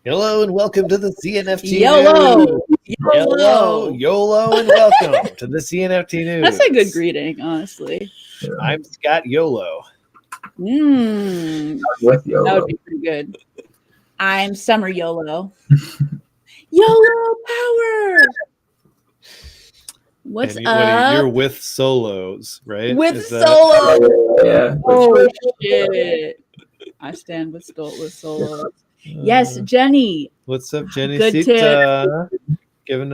Hello and welcome to the CNFT Yolo! News. Yolo! YOLO, and welcome to the CNFT News. That's a good greeting, honestly. I'm Scott Yolo. With Yolo. That would be pretty good. I'm Summer Yolo. Yolo power! What's up? You're with solos, right? With solo! Yeah. Oh, shit. I stand with solo. Yes, Jenny. What's up, Jenny? Good Sita, giving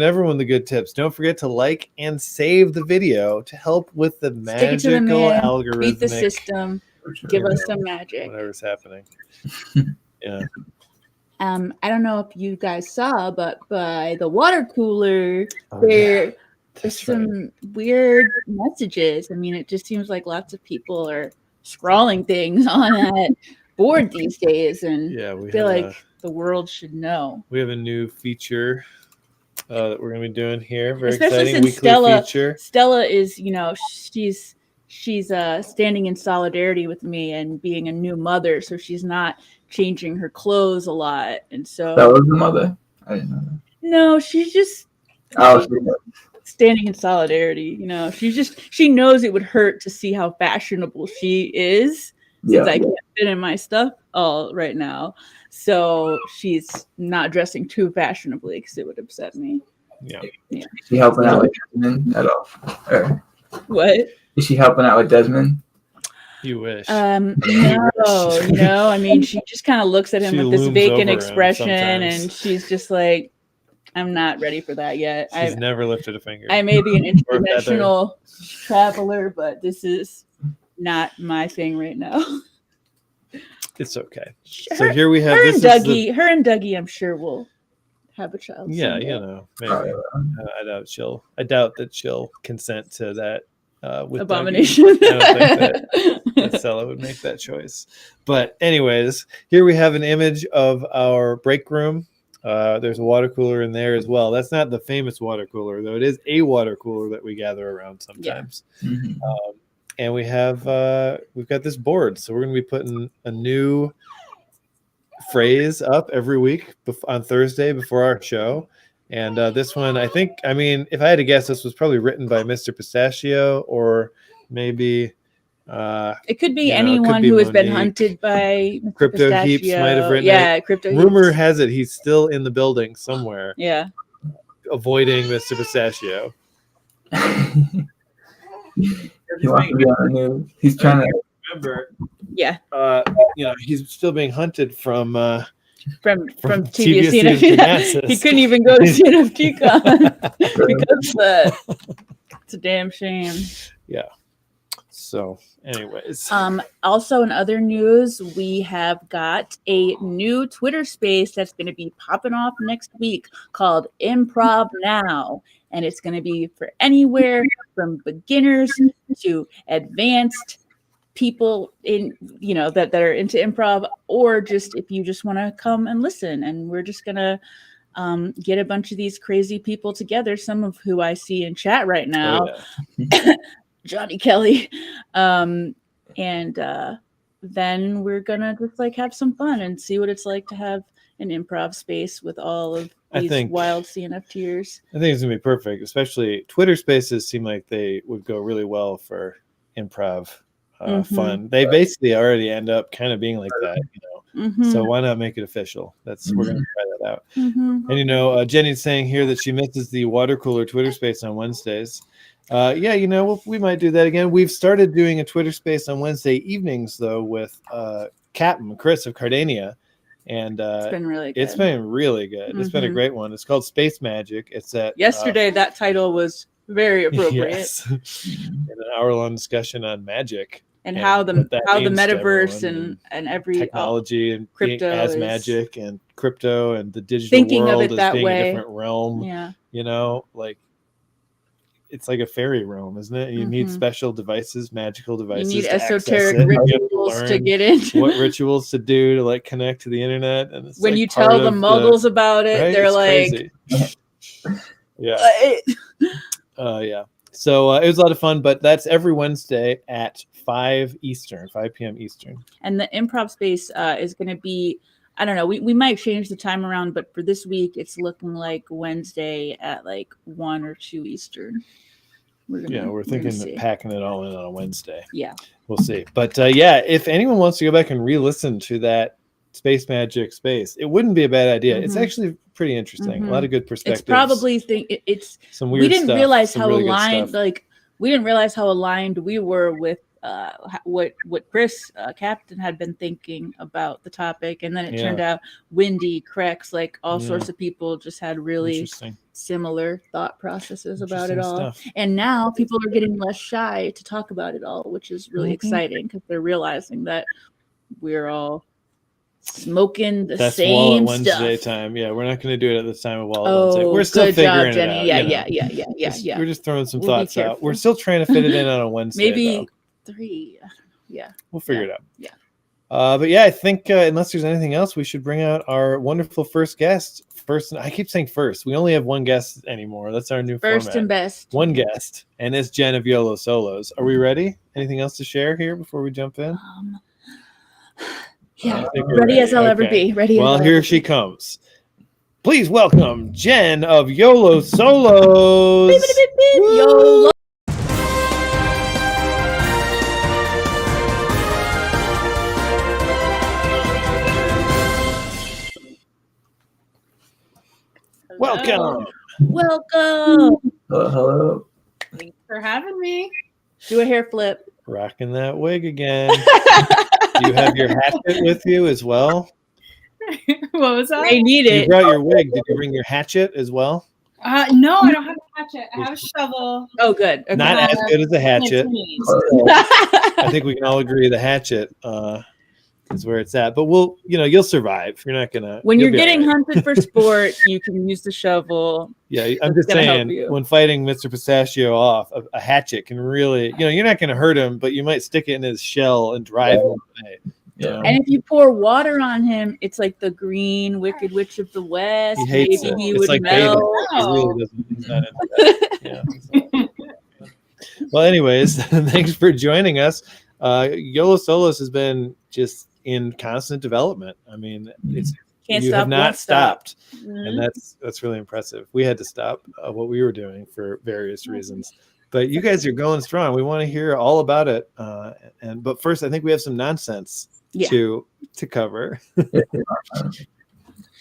everyone the good tips. Don't forget to like and save the video to help with the magical algorithm. Beat the system. Give us some magic. Whatever's happening. Yeah. I don't know if you guys saw, but by the water cooler, there's some weird messages. I mean, it just seems like lots of people are scrawling things on that board these days, and I feel like the world should know. We have a new feature that we're going to be doing here. Very Especially exciting weekly feature. Stella is, she's standing in solidarity with me and being a new mother, so she's not changing her clothes a lot, and so that was the mother. I didn't know that. No, she's just standing in solidarity. She knows it would hurt to see how fashionable she is, since I can't fit in my stuff all right now. So she's not dressing too fashionably because it would upset me. Yeah. Is she helping out with Desmond at all? Or what? Is she helping out with Desmond? You wish. No. I mean, she just kind of looks at him with this vacant expression, and she's just like, I'm not ready for that yet. She's never lifted a finger. I may be an international traveler, but this is not my thing right now. It's okay. So here we have her and Dougie, I'm sure will have a child. Yeah, someday. maybe. I doubt that she'll consent to that with abomination. I don't think that Stella would make that choice. But anyways, here we have an image of our break room. There's a water cooler in there as well. That's not the famous water cooler, though. It is a water cooler that we gather around sometimes. Yeah. And we've got this board, so we're going to be putting a new phrase up every week on Thursday before our show. And this one, if I had to guess, this was probably written by Mr. Pistachio, or maybe it could be anyone who has been hunted by Mr. Crypto Pistachio. Heaps might have written it. Yeah, Crypto Heaps. Rumor has it he's still in the building somewhere. Yeah, avoiding Mr. Pistachio. He wants to be on the news. He's trying to remember. Yeah. He's still being hunted from TBS CNFT. He couldn't even go to CNFT Con because it's a damn shame. Yeah. So, anyways. Also, in other news, we have got a new Twitter space that's going to be popping off next week called Improv Now. And it's going to be for anywhere from beginners to advanced people that are into improv, or just if you just want to come and listen. And we're just going to get a bunch of these crazy people together, some of who I see in chat right now. Oh, yeah. Johnny Kelly. And then we're going to just have some fun and see what it's like to have an improv space with all of these wild CNFTers. I think it's going to be perfect, especially Twitter spaces seem like they would go really well for improv fun. They basically already end up kind of being like that, So why not make it official? We're going to try that out. And Jenny's saying here that she misses the water cooler Twitter space on Wednesdays. We might do that again. We've started doing a Twitter space on Wednesday evenings though with Captain Chris of Cardano. And it's been really good. It's been a great one. It's called Space Magic. It's at yesterday. That title was very appropriate. Yes. And an hour-long discussion on magic and how the metaverse and every technology and crypto as magic and crypto and the digital world as being a different realm. Yeah. It's like a fairy realm, isn't it? You need special devices, magical devices. You need esoteric rituals to get into. What rituals to do to connect to the internet, and it's when you tell the muggles about it, right? They're it's like, yeah. So it was a lot of fun, but that's every Wednesday at 5 p.m. Eastern. And the improv space is going to be I don't know. We might change the time around, but for this week, it's looking like Wednesday at like 1 or 2 Eastern. We're thinking of packing it all in on a Wednesday. Yeah. We'll see. But if anyone wants to go back and re-listen to that Space Magic space, it wouldn't be a bad idea. It's actually pretty interesting. A lot of good perspectives. It's probably it's some weird we didn't stuff, realize some how really good aligned stuff. we didn't realize how aligned we were with what Chris Captain had been thinking about the topic, and then it turned out Wendy, Crex, like all sorts of people just had really similar thought processes about it all. Stuff. And now people are getting less shy to talk about it all, which is really exciting because they're realizing that we're all smoking the same Wednesday stuff. time. Yeah, we're not going to do it at this time of Wallet Wednesday. We're still good figuring job, Jenny. it out. Yeah. We're just throwing some thoughts out. We're still trying to fit it in on a Wednesday. Maybe 3. Yeah. We'll figure it out. Yeah. But I think unless there's anything else, we should bring out our wonderful first guest. I keep saying first. We only have one guest anymore. That's our new first format. And best. One guest, and it's Jen of Yolo Solos. Are we ready? Anything else to share here before we jump in? Ready as I'll ever be. Well, here she comes. Please welcome Jen of Yolo Solos. Beep, beep, beep, beep. Yolo. Welcome. Hello. Thanks for having me. Do a hair flip. Rocking that wig again. Do you have your hatchet with you as well? What was that? They need You it. brought your wig. Did you bring your hatchet as well? No, I don't have a hatchet. I have a shovel. Oh, good. Okay. Not as good as a hatchet. I think we can all agree the hatchet is where it's at. But you'll survive. You're not gonna. When you're getting hunted for sport, you can use the shovel. Yeah, I'm just saying. When fighting Mr. Pistachio off, a hatchet can really, you're not going to hurt him, but you might stick it in his shell and drive him away. Yeah. And if you pour water on him, it's like the green Wicked Witch of the West. He hates Maybe it. he It's would like melt. He really doesn't. He's not into that. Yeah. Well, anyways, thanks for joining us. Yolo Solos has been just in constant development. I mean, you have not stopped, and that's really impressive. We had to stop what we were doing for various reasons, but you guys are going strong. We want to hear all about it. But first, I think we have some nonsense to cover.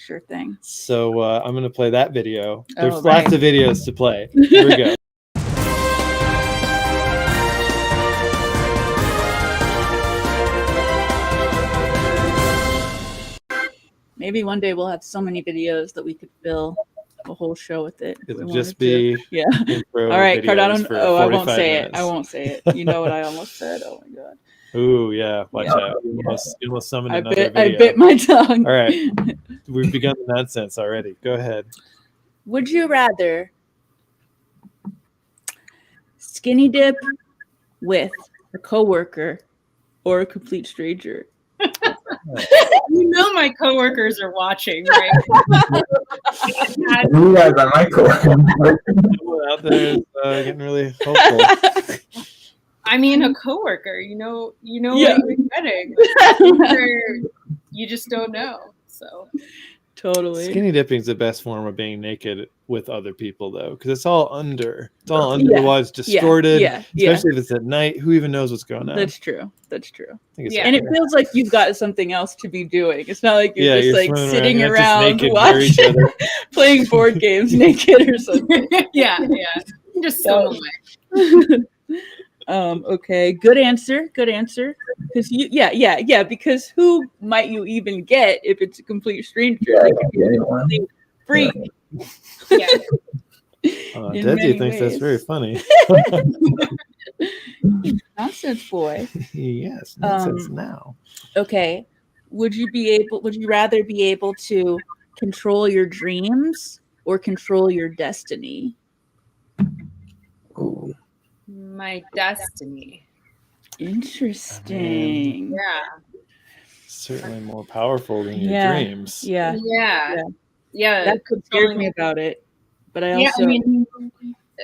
Sure thing. So I'm going to play that video. There's lots of videos to play. Here we go. Maybe one day we'll have so many videos that we could fill a whole show with it. It'll just be All right, Cardano. Oh, I won't say it. I won't say it. You know what I almost said. Oh my god. Ooh, yeah. Watch out. You almost summoned another video. I bit my tongue. All right. We've begun the nonsense already. Go ahead. Would you rather skinny dip with a coworker or a complete stranger? You know my coworkers are watching, right? You guys are my coworker. Out there is getting really hopeful. I mean, a coworker. You know what you're getting. You just don't know. So totally. Skinny dipping is the best form of being naked with other people, though, because it's all under. It's all under the water. It's distorted. Especially if it's at night. Who even knows what's going on? That's true. Yeah. And it feels like you've got something else to be doing. It's not like you're just like sitting around watching, playing board games naked or something. yeah. Just so away. Okay, good answer. Because because who might you even get if it's a complete stranger? Yeah, like if you're a complete freak. Yeah. Desi thinks that's very funny. Nonsense boy. Yes, nonsense now. Okay. Would you rather be able to control your dreams or control your destiny? Ooh. My destiny. Interesting. Certainly more powerful than your dreams. Yeah. That scares me about it. But I also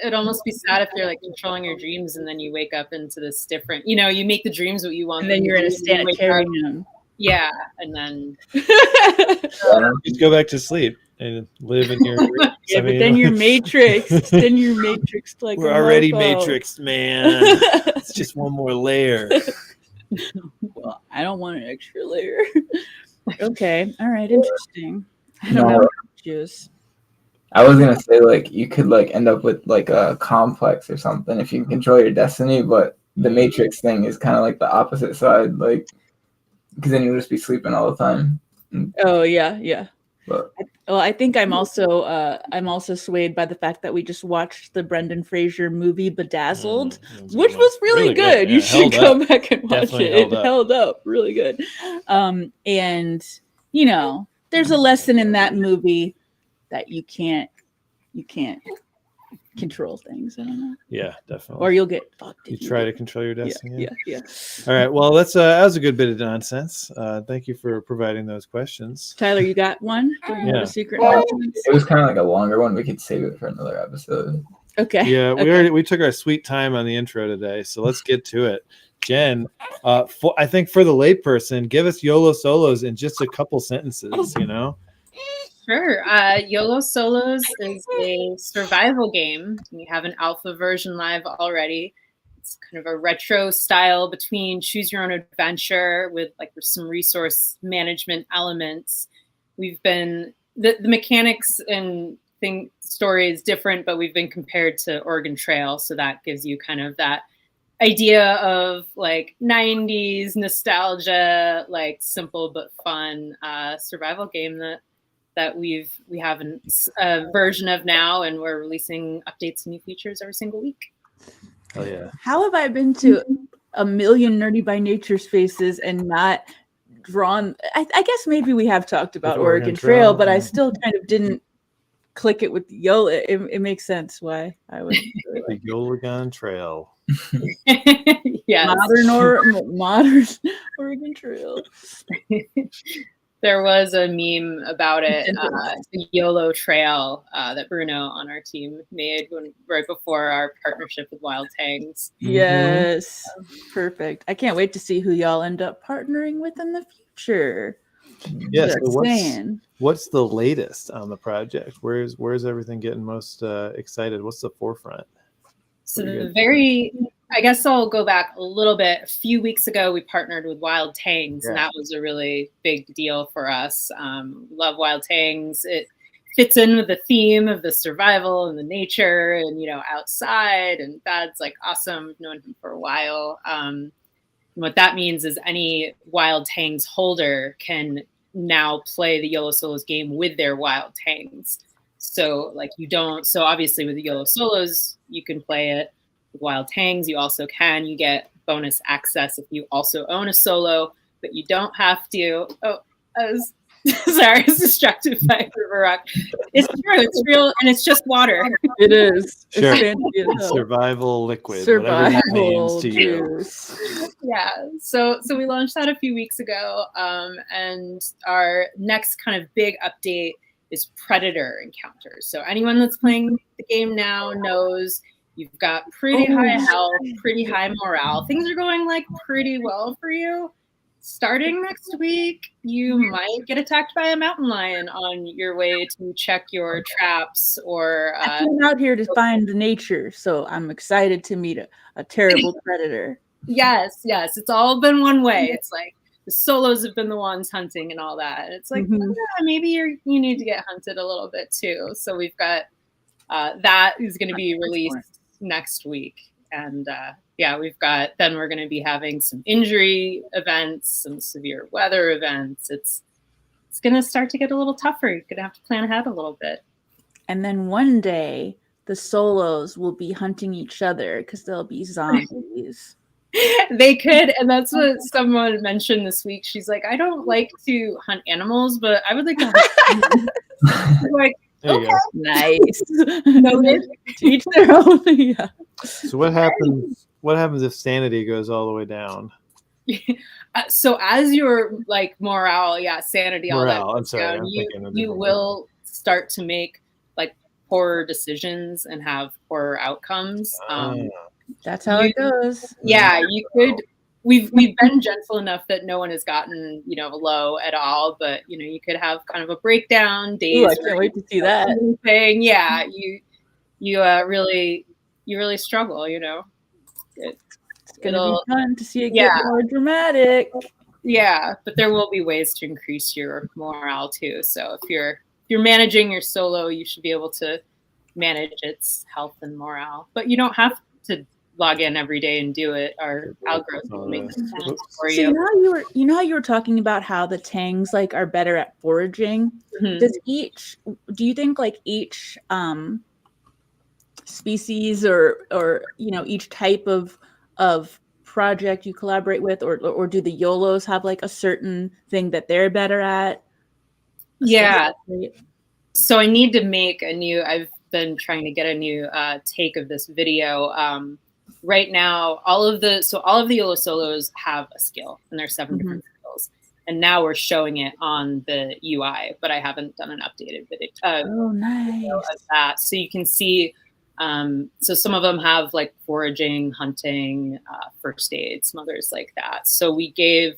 it'd almost be sad if you're like controlling your dreams and then you wake up into this different, you make the dreams what you want. And then you're in a sanitarium. Yeah, and then Just go back to sleep and live in your dreams. Yeah, but then you're matrixed. Then you're matrixed like we're a already mofo. matrixed, man. It's just one more layer. Well, I don't want an extra layer. Okay, all right, interesting. I don't No. know juice. I was gonna say like you could like end up with like a complex or something if you can control your destiny, but the Matrix thing is kind of like the opposite side, like because then you'll just be sleeping all the time. Oh yeah. But Well, I think I'm also swayed by the fact that we just watched the Brendan Fraser movie Bedazzled, which was really good. Yeah, You should held go back and watch Definitely it. held It up. held up really good. And you know, there's a lesson in that movie that you can't control things. I don't know. Yeah, definitely. Or you'll get fucked. You if try do. to control your destiny. Yeah. All right. Well, that was a good bit of nonsense. Thank you for providing those questions. Tyler, you got one? Do you have Yeah. a secret announcement? it was kind of like a longer one. We could save it for another episode. Okay. Yeah, Okay. we took our sweet time on the intro today, so let's get to it. Jen, I think for the layperson, give us YOLO solos in just a couple sentences. You know. Sure. YOLO Solos is a survival game. We have an alpha version live already. It's kind of a retro style between choose your own adventure with like some resource management elements. We've been the mechanics and story is different, but we've been compared to Oregon Trail, so that gives you kind of that idea of like 90s nostalgia, like simple but fun survival game that we have a version of now, and we're releasing updates and new features every single week. Oh yeah. How have I been to a million Nerdy by Nature spaces and not drawn? I guess maybe we have talked about With Oregon Oregon Trail, Trail, but I yeah. still kind of didn't click it with YOLO. It makes sense why I would. The Yolo Trail. Yes. Modern Oregon Trail. There was a meme about it, the YOLO Trail that Bruno on our team made right before our partnership with Wild Tangs. Yes, perfect. I can't wait to see who y'all end up partnering with in the future. Yes. Just saying. What's the latest on the project? Where's everything getting most excited? What's the forefront? So I guess I'll go back a little bit. A few weeks ago, we partnered with Wild Tangs, and that was a really big deal for us. Love Wild Tangs. It fits in with the theme of the survival and the nature and, outside. And that's like awesome. I've known him for a while. And what that means is any Wild Tangs holder can now play the YOLO Solos game with their Wild Tangs. So obviously with the YOLO Solos, you can play it with Wild Tangs. You also you get bonus access if you also own a solo, but you don't have to. Oh, sorry, I was distracted by River Rock. It's true, it's real, and it's just water. It is. Sure. It's Survival liquid. Survival whatever that means to juice. Yeah. So we launched that a few weeks ago, and our next kind of big update is predator encounters. So anyone that's playing the game now knows you've got pretty high health, pretty high morale. Things are going like pretty well for you. Starting next week, you might get attacked by a mountain lion on your way to check your traps or I came out here to find the nature, so I'm excited to meet a terrible predator. Yes. It's all been one way. It's like the solos have been the ones hunting and all that. It's like, maybe you need to get hunted a little bit too. So we've got that is going to be released next week. And we're going to be having some injury events, some severe weather events. It's going to start to get a little tougher. You're going to have to plan ahead a little bit. And then one day the solos will be hunting each other because they'll be zombies. They could, and that's what someone mentioned this week. She's like, I don't like to hunt animals, but I would like to hunt like, okay, nice. Noted. To each their own. Yeah. So what happens if sanity goes all the way down? So as your like morale, sanity, all that goes down, you will start to make like poorer decisions and have poorer outcomes. That's how it goes. Yeah, you could we've been gentle enough that no one has gotten, low at all, but you could have kind of a breakdown days. Ooh, I can't wait to see that. Yeah, you really struggle, It's gonna be fun to see it Yeah. get more dramatic. Yeah, but there will be ways to increase your morale too. So if you're managing your solo, you should be able to manage its health and morale. But you don't have to log in every day and do it. Our algorithm will make it for So you know how you were talking about how the tangs like are better at foraging. Mhm. Do you think like each species or each type of project you collaborate with, or do the YOLOs have like a certain thing that they're better at? Yeah. So I need to make I've been trying to get a new take of this video. Right now, all of the YOLO solos have a skill, and there's 7 different skills. And now we're showing it on the UI, but I haven't done an updated video, video of that. So you can see, so some of them have like foraging, hunting, first aid, some others like that. So we gave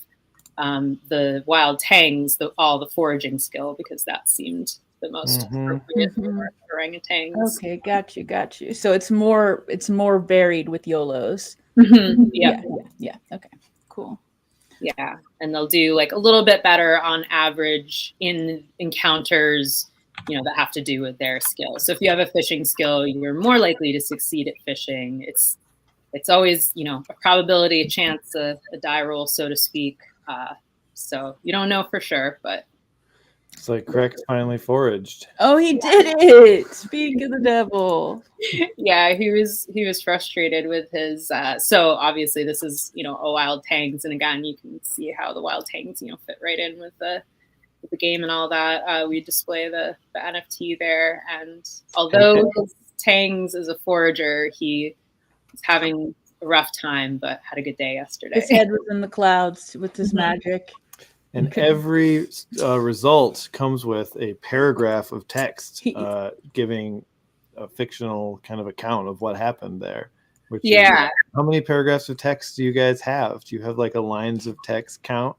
the wild tangs all the foraging skill because that seemed the most appropriate for orangutans. Okay, got you. So it's more varied with YOLOs. Yeah. Okay, cool. Yeah, and they'll do like a little bit better on average in encounters, that have to do with their skill. So if you have a fishing skill, you're more likely to succeed at fishing. It's always, a probability, a chance, a die roll, so to speak. So you don't know for sure, but it's like Craig finally foraged. Oh, he did it! Speak of the devil. Yeah, he was frustrated with his. So obviously, this is a wild tangs, and again, you can see how the wild tangs fit right in with the game and all that. We display the NFT there, and although his tangs is a forager, he is having a rough time, but had a good day yesterday. His head was in the clouds with his magic. And every result comes with a paragraph of text giving a fictional kind of account of what happened there. How many paragraphs of text do you guys have? Do you have like a lines of text count?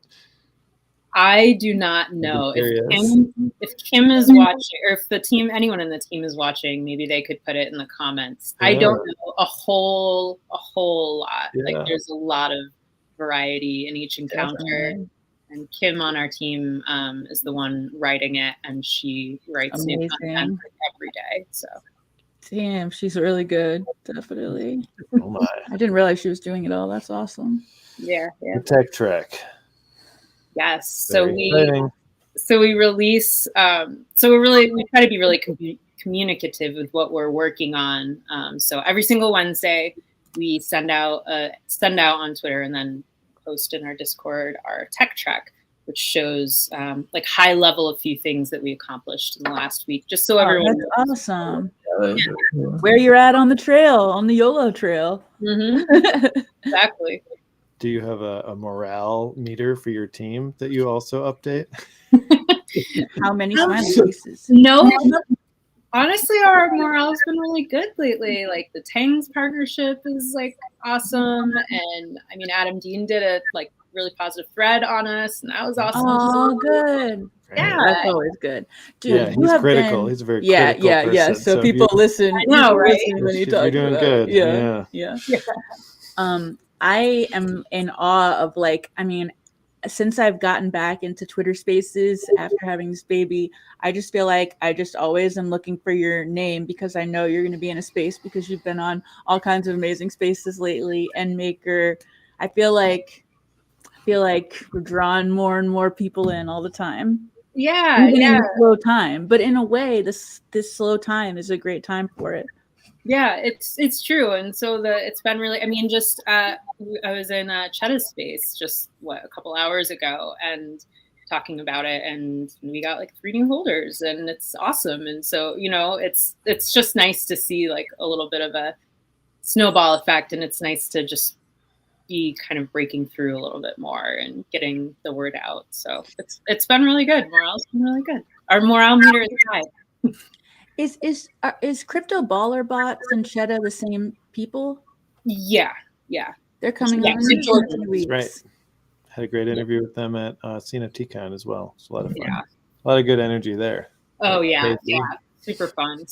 I do not know. If Kim is watching, or if anyone in the team is watching, maybe they could put it in the comments. Yeah. I don't know a whole lot. Yeah. Like there's a lot of variety in each encounter. Definitely. And Kim on our team is the one writing it, and she writes new content every day. So, damn, she's really good. Definitely. Oh my! I didn't realize she was doing it all. That's awesome. Yeah. The tech track. Yes. Very we release. We try to be really communicative with what we're working on. So every single Wednesday, we send out on Twitter and then post in our Discord our tech track, which shows like high level a few things that we accomplished in the last week, just so everyone knows. That's awesome. Where you're at on the trail, on the YOLO trail. Exactly. Do you have a morale meter for your team that you also update? How many smiley faces? No. Honestly, our morale's been really good lately. Like the Tangs partnership is like awesome, and I mean Adam Dean did a like really positive thread on us, and that was awesome. Oh, good. Yeah, that's always good. Dude, yeah, he's critical. He's a very critical person. Yeah. So people listen. I know, right? When you talk, you're doing good. Yeah. I am in awe of since I've gotten back into Twitter Spaces after having this baby, I just feel like I just always am looking for your name because I know you're going to be in a space because you've been on all kinds of amazing spaces lately. And Maker, I feel like we're drawing more and more people in all the time. Yeah, even in slow time, but in a way, this slow time is a great time for it. Yeah, it's true, and so it's been really. I mean, just I was in Chetta's space just a couple hours ago, and talking about it, and we got like 3 new holders, and it's awesome. And so it's just nice to see like a little bit of a snowball effect, and it's nice to just be kind of breaking through a little bit more and getting the word out. So it's been really good. Morale's been really good. Our morale meter is high. Is Crypto Baller Bots and Chetta the same people? Yeah. They're coming Yeah, on so in Jordan. 2 weeks. Right. Had a great interview with them at CNFT Con as well. It's a lot of fun. Yeah. A lot of good energy there. Oh yeah, Crazy. yeah, super fun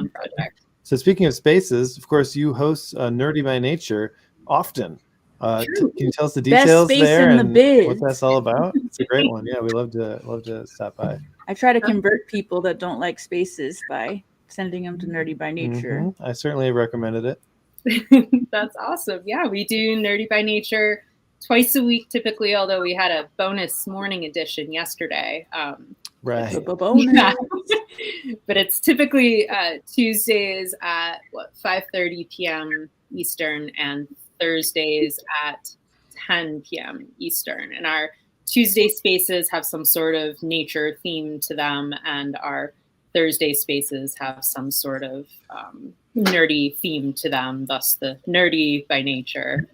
project. So speaking of spaces, of course, you host Nerdy by Nature often. Can you tell us the Best details space there in the and biz. what that's all about? It's a great one. Yeah, we love to stop by. I try to convert people that don't like spaces by sending them to Nerdy by Nature. Mm-hmm. I certainly recommended it. That's awesome. Yeah, we do Nerdy by Nature twice a week typically, although we had a bonus morning edition yesterday. Right. Yeah. But it's typically Tuesdays at 5:30 p.m. Eastern and Thursdays at 10 p.m. Eastern. And our Tuesday spaces have some sort of nature theme to them, and our Thursday spaces have some sort of nerdy theme to them, thus the Nerdy by Nature.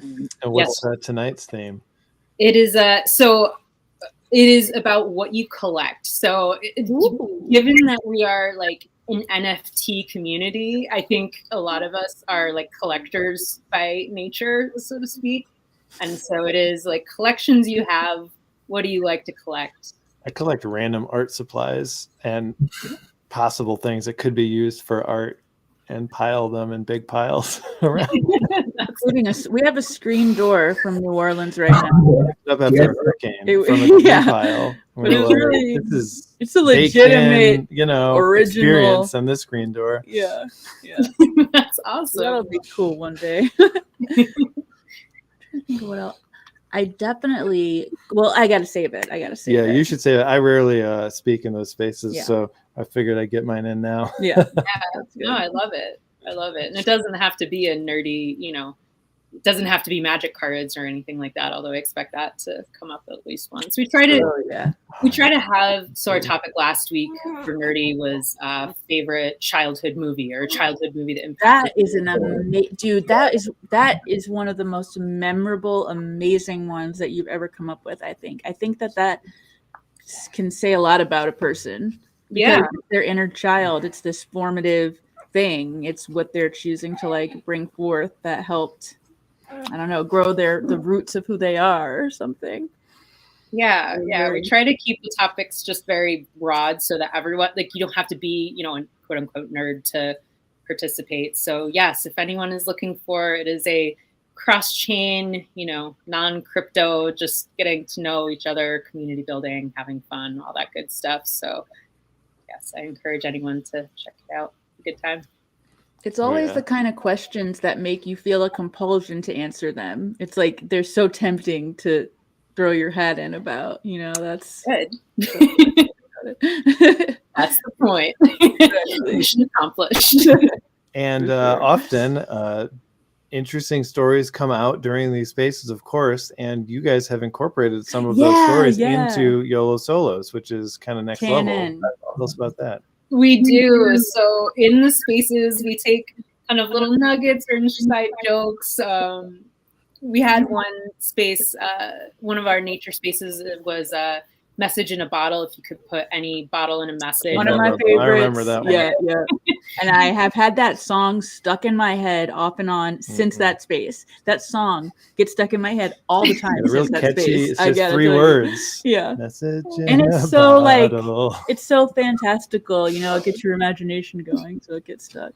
And what's tonight's theme? It is it is about what you collect. So given that we are like an NFT community, I think a lot of us are like collectors by nature, so to speak. And so it is like collections you have. What do you like to collect? I collect random art supplies and possible things that could be used for art and pile them in big piles around. Including we have a screen door from New Orleans right now. Up after a hurricane from a green pile. But it's really, it's a in, legitimate, original experience on this screen door. Yeah. That's awesome. That'll be cool one day. Think of what else. I definitely. Well, I gotta save it. Yeah, you should say that. I rarely speak in those spaces, so I figured I'd get mine in now. Yeah. No, I love it. And it doesn't have to be a nerdy, it doesn't have to be magic cards or anything like that, although I expect that to come up at least once. We try to have, so our topic last week for nerdy was favorite childhood movie or childhood movie that impacted. That is an amazing, dude, that is one of the most memorable, amazing ones that you've ever come up with, I think that can say a lot about a person. Yeah. Their inner child, it's this formative thing. It's what they're choosing to like bring forth that helped, I don't know, grow the roots of who they are or something. Yeah. We try to keep the topics just very broad so that everyone, like, you don't have to be, a quote unquote nerd to participate. So yes, if anyone is looking for, it is a cross-chain, non-crypto, just getting to know each other, community building, having fun, all that good stuff. So yes, I encourage anyone to check it out. Good time. It's always the kind of questions that make you feel a compulsion to answer them. It's like they're so tempting to throw your hat in about, that's good. That's the point. Mission accomplished. And often interesting stories come out during these spaces, of course, and you guys have incorporated some of those stories into Yolo Solos, which is kind of next level. Tell us about that. We do. So in the spaces, we take kind of little nuggets or inside jokes. We had one space, one of our nature spaces was a message in a bottle. If you could put any bottle in a message. One of my favorites. I remember that one. Yeah. And I have had that song stuck in my head off and on since that space. That song gets stuck in my head all the time. It's real catchy. It's just 3 words. Yeah. Message and it's so bottle. It's so fantastical. It gets your imagination going, so it gets stuck.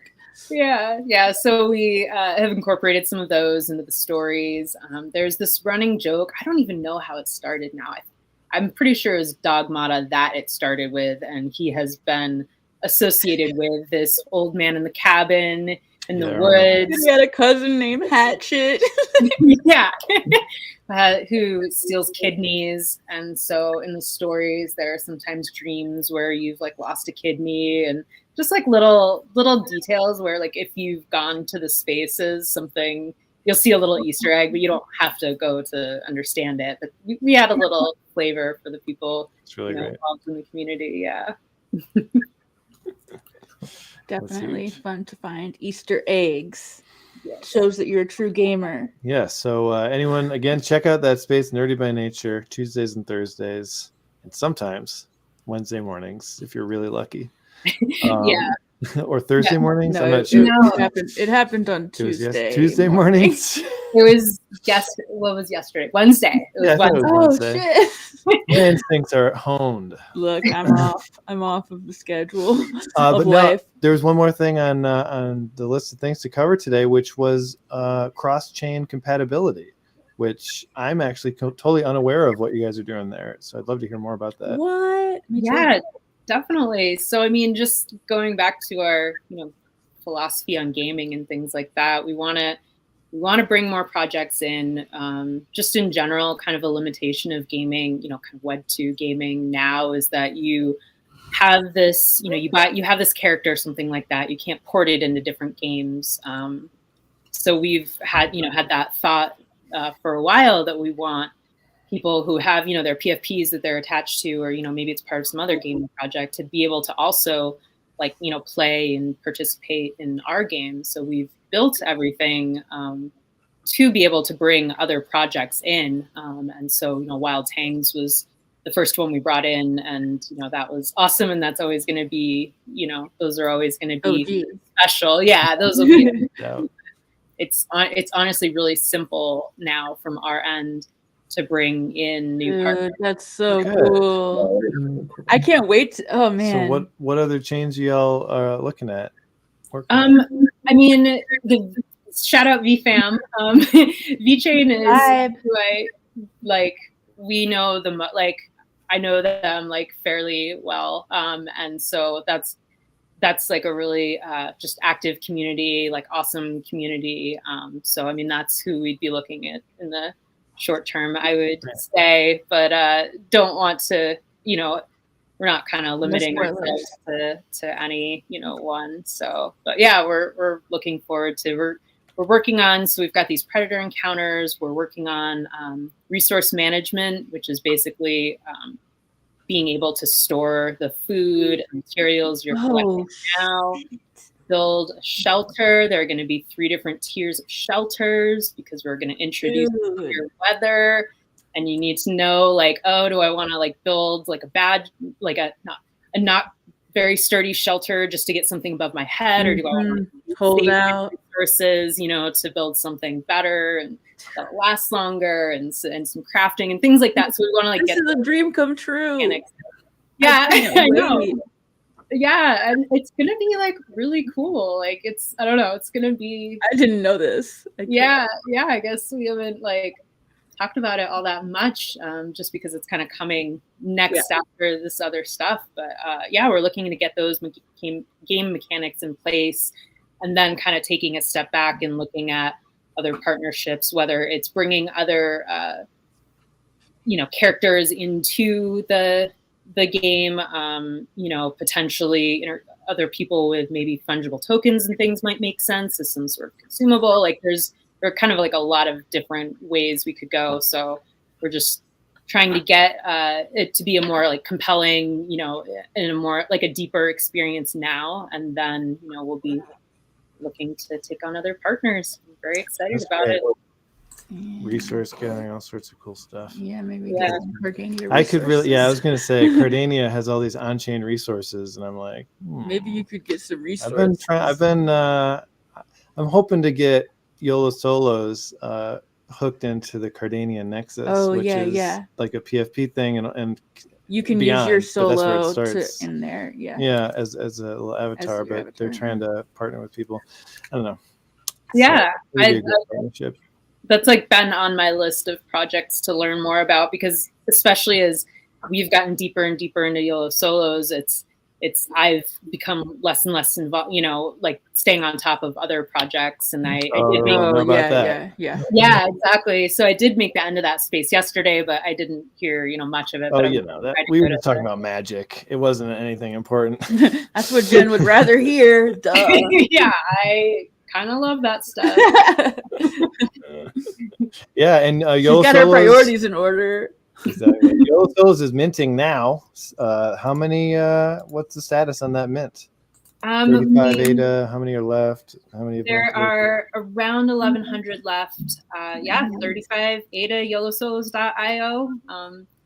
Yeah. So we have incorporated some of those into the stories. There's this running joke. I don't even know how it started now. I'm pretty sure it was Dogmata that it started with, and he has been associated with this old man in the cabin in the woods. He had a cousin named Hatchet. Yeah. Who steals kidneys. And so in the stories, there are sometimes dreams where you've like lost a kidney, and just like little details where like if you've gone to the spaces, you'll see a little Easter egg, but you don't have to go to understand it. But we add a little flavor for the people great. Involved in the community. Yeah. Definitely fun to find Easter eggs. Shows that you're a true gamer. Yeah. So anyone, again, check out that space, Nerdy by Nature, Tuesdays and Thursdays, and sometimes Wednesday mornings if you're really lucky. Yeah. Or Thursday mornings. No, I'm not sure. It happened on Tuesday. Tuesday mornings. It was what was yesterday? Wednesday. It was Yeah, I thought it Wednesday. was Oh Wednesday. shit! My instincts are honed. Look, I'm off. I'm off of the schedule But of no, life. there was one more thing on the list of things to cover today, which was cross-chain compatibility, which I'm actually totally unaware of what you guys are doing there. So I'd love to hear more about that. What? Me too. Yeah, definitely. So I mean, just going back to our, philosophy on gaming and things like that, we want to bring more projects in. Just in general, kind of a limitation of gaming, kind of Web 2 gaming now is that you have this, you have this character or something like that. You can't port it into different games. So we've had that thought for a while that we want people who have, their PFPs that they're attached to, or, maybe it's part of some other gaming project, to be able to also play and participate in our games. So we've built everything to be able to bring other projects in. And so, Wild Tangs was the first one we brought in, and, that was awesome. And that's always going to be, those are always going to be special. Yeah, those will be. It's honestly really simple now from our end to bring in new partners. That's so cool. I can't wait. Oh man. So what other chains y'all are looking at? I mean, the shout out VFam. VChain is who I like. We know them, I know them fairly well, and so that's like a really just active community, awesome community. So I mean, that's who we'd be looking at in the short term, I would say, but don't want to, we're not kind of limiting ourselves to any, one. So, but yeah, we're looking forward to, we're working on, so we've got these predator encounters. We're working on resource management, which is basically being able to store the food and materials you're collecting now. Build a shelter. There are going to be 3 different tiers of shelters because we're going to introduce your weather, and you need to know do I want to build a not very sturdy shelter just to get something above my head, or do I want to hold out resources, to build something better and that lasts longer, and some crafting and things like that. So we want to this is a dream come true. Mechanics. Yeah, I know. Yeah, and it's gonna be really cool. I don't know, it's gonna be. I didn't know this. Yeah. I guess we haven't talked about it all that much, just because it's kind of coming next after this other stuff. But yeah, we're looking to get those game mechanics in place, and then kind of taking a step back and looking at other partnerships, whether it's bringing other characters into the game, potentially other people with maybe fungible tokens and things might make sense as some sort of consumable. There are kind of a lot of different ways we could go. So we're just trying to get it to be a more compelling, and a more a deeper experience now. And then, we'll be looking to take on other partners. I'm very excited about it. Resource gathering, all sorts of cool stuff. Yeah, maybe get some Cardania resources. I could really, I was going to say Cardania has all these on-chain resources, and I'm like, maybe you could get some resources. I'm hoping to get Yolo Solos hooked into the Cardania Nexus, which is like a PFP thing, and you can use your solo in there, as a little avatar, but they're trying to partner with people. I don't know. Yeah, so partnership. That's been on my list of projects to learn more about, because especially as we've gotten deeper and deeper into Yolo Solos, I've become less and less involved, staying on top of other projects. And yeah, exactly. So I did make that into that space yesterday, but I didn't hear, much of it. Oh, we were just talking about magic. It wasn't anything important. That's what Jen would rather hear. Duh. Yeah, I kind of love that stuff. Yeah, and Yolo got her priorities in order. Exactly. Yolo Solos is minting now. How many? What's the status on that mint? 35 ADA. How many are left? How many? There are around 1,100 left. 35 ADA YoloSolos.io.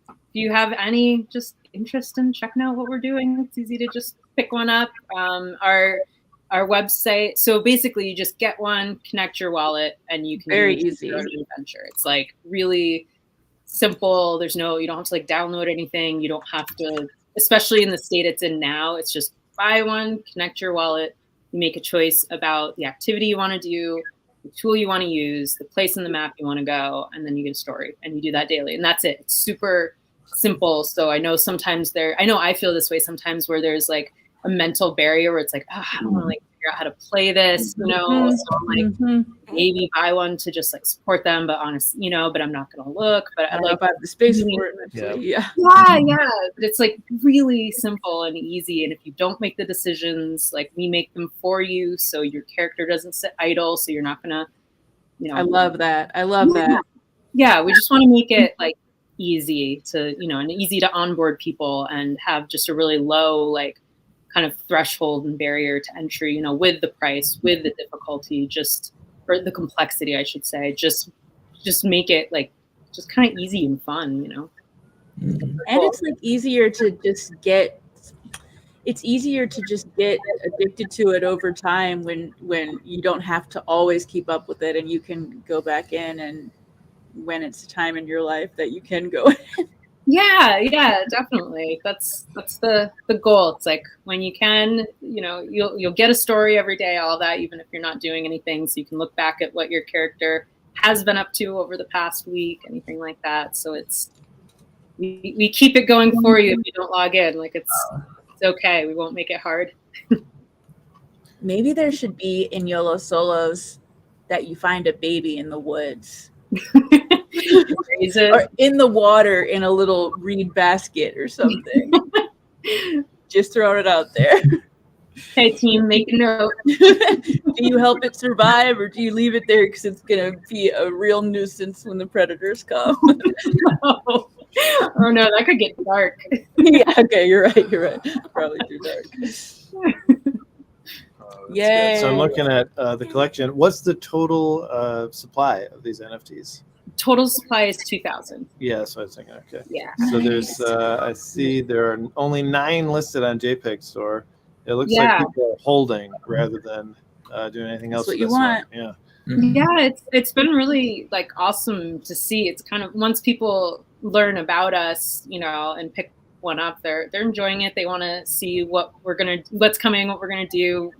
If you have any just interest in checking out what we're doing, it's easy to just pick one up. Our our website. So basically, you just get one, connect your wallet, and you can Very use easy your own adventure. It's like really simple. You don't have to like download anything. You don't have to, especially in the state it's in now. It's just buy one, connect your wallet. You make a choice about the activity you want to do, the tool you want to use, the place in the map you want to go, and then you get a story, and you do that daily, and that's it. It's super simple. So I know sometimes I feel this way sometimes, where there's like a mental barrier where it's like, I don't want to like figure out how to play this, So I'm like, maybe buy one to just like support them, but honestly, but I'm not going to look. But I like about the space for it eventually. Yeah. But it's like really simple and easy. And if you don't make the decisions, like we make them for you, so your character doesn't sit idle. So you're not gonna, I love that. That. Yeah, we just want to make it like easy to, and easy to onboard people and have just a really low like kind of threshold and barrier to entry, with the price, with the difficulty, or the complexity, I should say, just make it like just kind of easy and fun, And it's like easier to just get addicted to it over time when you don't have to always keep up with it, and you can go back in, and when it's a time in your life that you can go in. Yeah, definitely. That's the goal. It's like when you can, you'll get a story every day, all that, even if you're not doing anything. So you can look back at what your character has been up to over the past week, anything like that. So we keep it going for you if you don't log in. Like it's okay. We won't make it hard. Maybe there should be in Yolo solos that you find a baby in the woods. Or in the water in a little reed basket or something. Just throwing it out there. Hey team, make a note. Do you help it survive, or do you leave it there because it's gonna be a real nuisance when the predators come? Oh no, that could get dark. Yeah, okay, you're right. Probably too dark. Yeah. So I'm looking at the collection. What's the total supply of these NFTs? Total supply is 2,000. Yeah, so I was thinking, okay. Yeah. So there's, I see there are only 9 listed on JPEG Store. It looks like people are holding rather than doing anything else. That's what you want. Yeah. Yeah, it's been really like awesome to see. It's kind of once people learn about us, and pick one up, they're enjoying it. They want to see what's coming, what we're gonna do.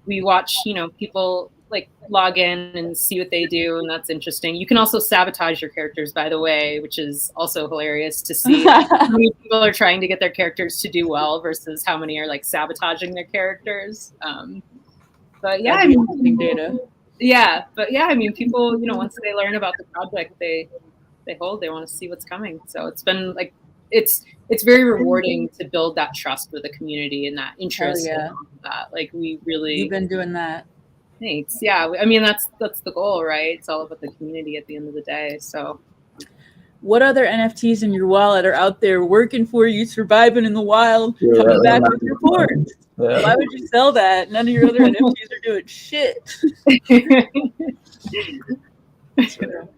We watch, people like log in and see what they do, and that's interesting. You can also sabotage your characters, by the way, which is also hilarious to see. How many people are trying to get their characters to do well versus how many are like sabotaging their characters. But yeah, data. Yeah, but yeah, people, once they learn about the project, they want to see what's coming. So it's been like it's very rewarding to build that trust with the community and that interest. Yeah. In that. Like we really. You've been doing that. Thanks. Yeah, that's the goal, right? It's all about the community at the end of the day. So, what other NFTs in your wallet are out there working for you, surviving in the wild, coming back with reports? Yeah. Why would you sell that? None of your other NFTs are doing shit. That's right.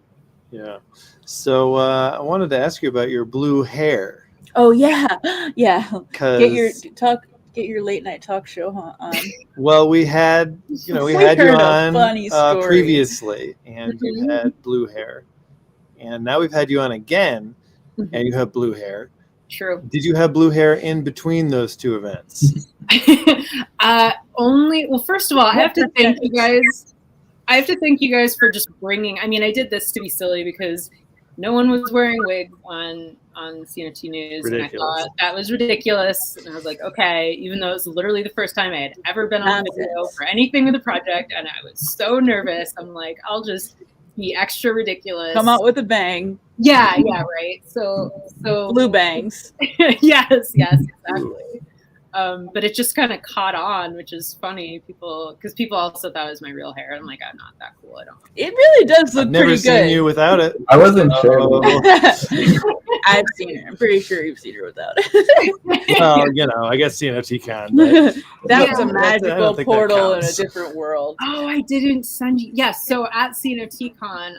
Yeah. So I wanted to ask you about your blue hair. Oh yeah. Get your late night talk show on. Well, we had you on previously, and you had blue hair, and now we've had you on again, and you have blue hair. True. Did you have blue hair in between those two events? Well, first of all, I have to thank you guys. I have to thank you guys for just bringing. I did this to be silly because no one was wearing wigs on CNFT News, ridiculous. And I thought that was ridiculous. And I was like, okay, even though it was literally the first time I had ever been on video for anything with the project, and I was so nervous. I'm like, I'll just be extra ridiculous. Come out with a bang. Yeah, right. So blue bangs. yes, exactly. But it just kind of caught on, which is funny. Because people also thought it was my real hair. I'm like, I'm not that cool. I don't. It really does look pretty good. I've never seen you without it. I wasn't sure. I've seen her. I'm pretty sure you've seen her without it. Well, I guess CNFT can. That was a magical portal in a different world. Oh, I didn't send you. Yes. So at CNFT Con,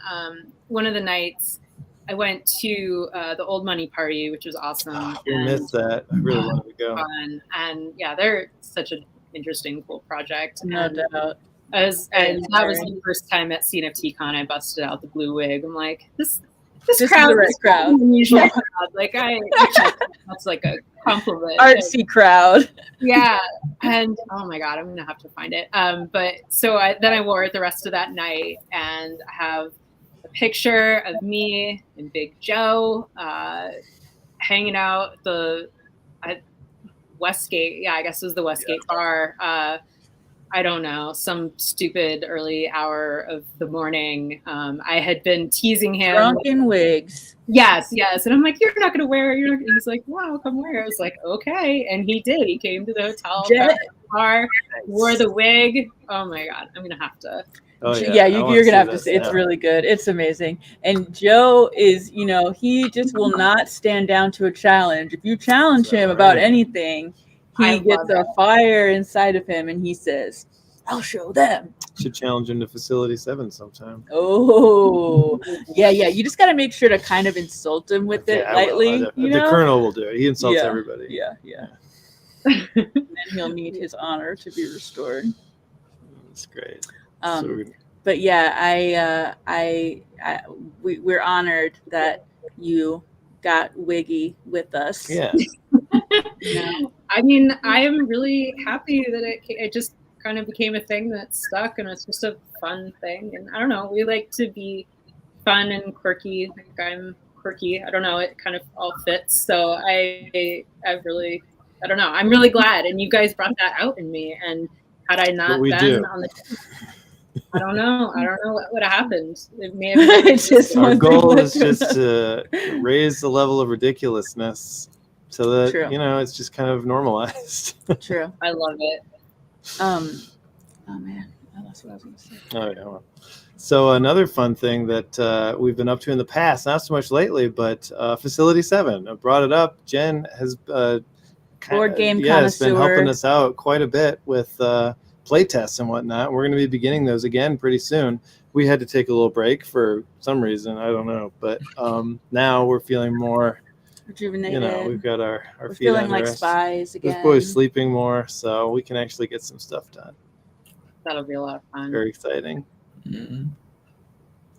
one of the nights, I went to the Old Money Party, which was awesome. I missed that. I really wanted to go. Fun. And yeah, they're such a interesting, cool project. No And doubt. and that was the first time at CNFT Con I busted out the blue wig. I'm like, this This crowd is the right is crowd. an unusual crowd. Like that's like a compliment. Artsy crowd. Yeah. And oh my God, I'm gonna have to find it. But so then I wore it the rest of that night, and I have a picture of me and Big Joe hanging out at Westgate. Yeah, I guess it was the Westgate bar. I don't know, some stupid early hour of the morning. I had been teasing him. Drunken wigs. Yes. And I'm like, you're not going to wear it. And he's like, wow, come wear it. I was like, okay. And he did. He came to the hotel, got in the car, wore the wig. Oh my God. I'm going to have to. Oh, Yeah, you're gonna have to say it's really good. It's amazing. And Joe is, he just will not stand down to a challenge. If you challenge him about anything, he gets a fire inside of him, and he says, "I'll show them." Should challenge him to Facility 7 sometime. Oh, yeah. You just got to make sure to kind of insult him with it lightly. The Colonel will do it. He insults everybody. Yeah. And then he'll need his honor to be restored. That's great. But yeah, we're honored that you got wiggy with us. Yeah. I mean, I am really happy that it just kind of became a thing that stuck, and it's just a fun thing. And I don't know, we like to be fun and quirky. I think I'm quirky. I don't know, it kind of all fits. So I don't know. I'm really glad, and you guys brought that out in me. And had I not been on the I don't know what would have happened. It may have been our goal is just to raise the level of ridiculousness so that it's just kind of normalized. True. I love it. Oh man, that's what I was going to say. Oh yeah. Well. So another fun thing that we've been up to in the past, not so much lately, but Facility 7. I brought it up. Jen has board game has been helping us out quite a bit with play tests and whatnot. We're going to be beginning those again pretty soon. We had to take a little break for some reason, I don't know, but now we're feeling more rejuvenated. We've got our we're feet feeling under like us. Spies again. This boy's sleeping more, so we can actually get some stuff done. That'll be a lot of fun. Very exciting. Mm-hmm.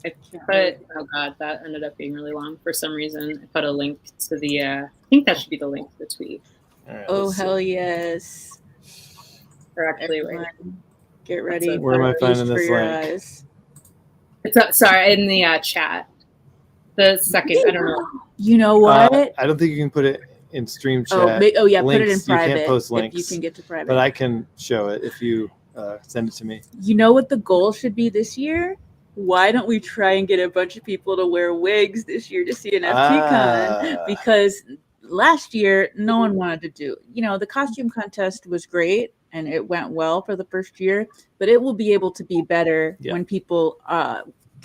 Oh God, that ended up being really long for some reason. I put a link to the. I think that should be the link to the tweet. Right, hell yes! Or actually, wait. Get ready. Where am I finding this link? Eyes. It's sorry, in the chat. The second, I don't know. You know what? I don't think you can put it in stream chat. Oh yeah, links, put it in private. You can't post links. If you can get to private. But I can show it if you send it to me. You know what the goal should be this year? Why don't we try and get a bunch of people to wear wigs this year to CNFT Con? Because last year, no one wanted to do. The costume contest was great and it went well for the first year, but it will be able to be better when people.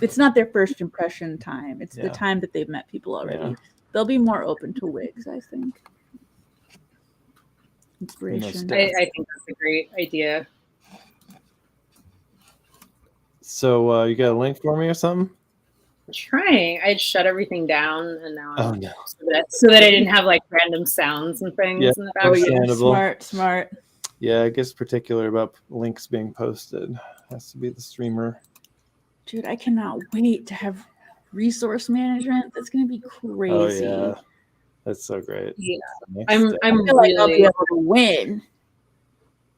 It's not their first impression time. It's the time that they've met people already. Yeah. They'll be more open to wigs, I think. Inspiration. I think that's a great idea. So you got a link for me or something? I'm trying. I shut everything down, and now I'm so that I didn't have like random sounds and things in the background. Smart. Yeah, I guess particular about links being posted has to be the streamer. Dude, I cannot wait to have resource management. That's going to be crazy. Oh yeah, that's so great. Yeah, I feel really like I'll be able to win.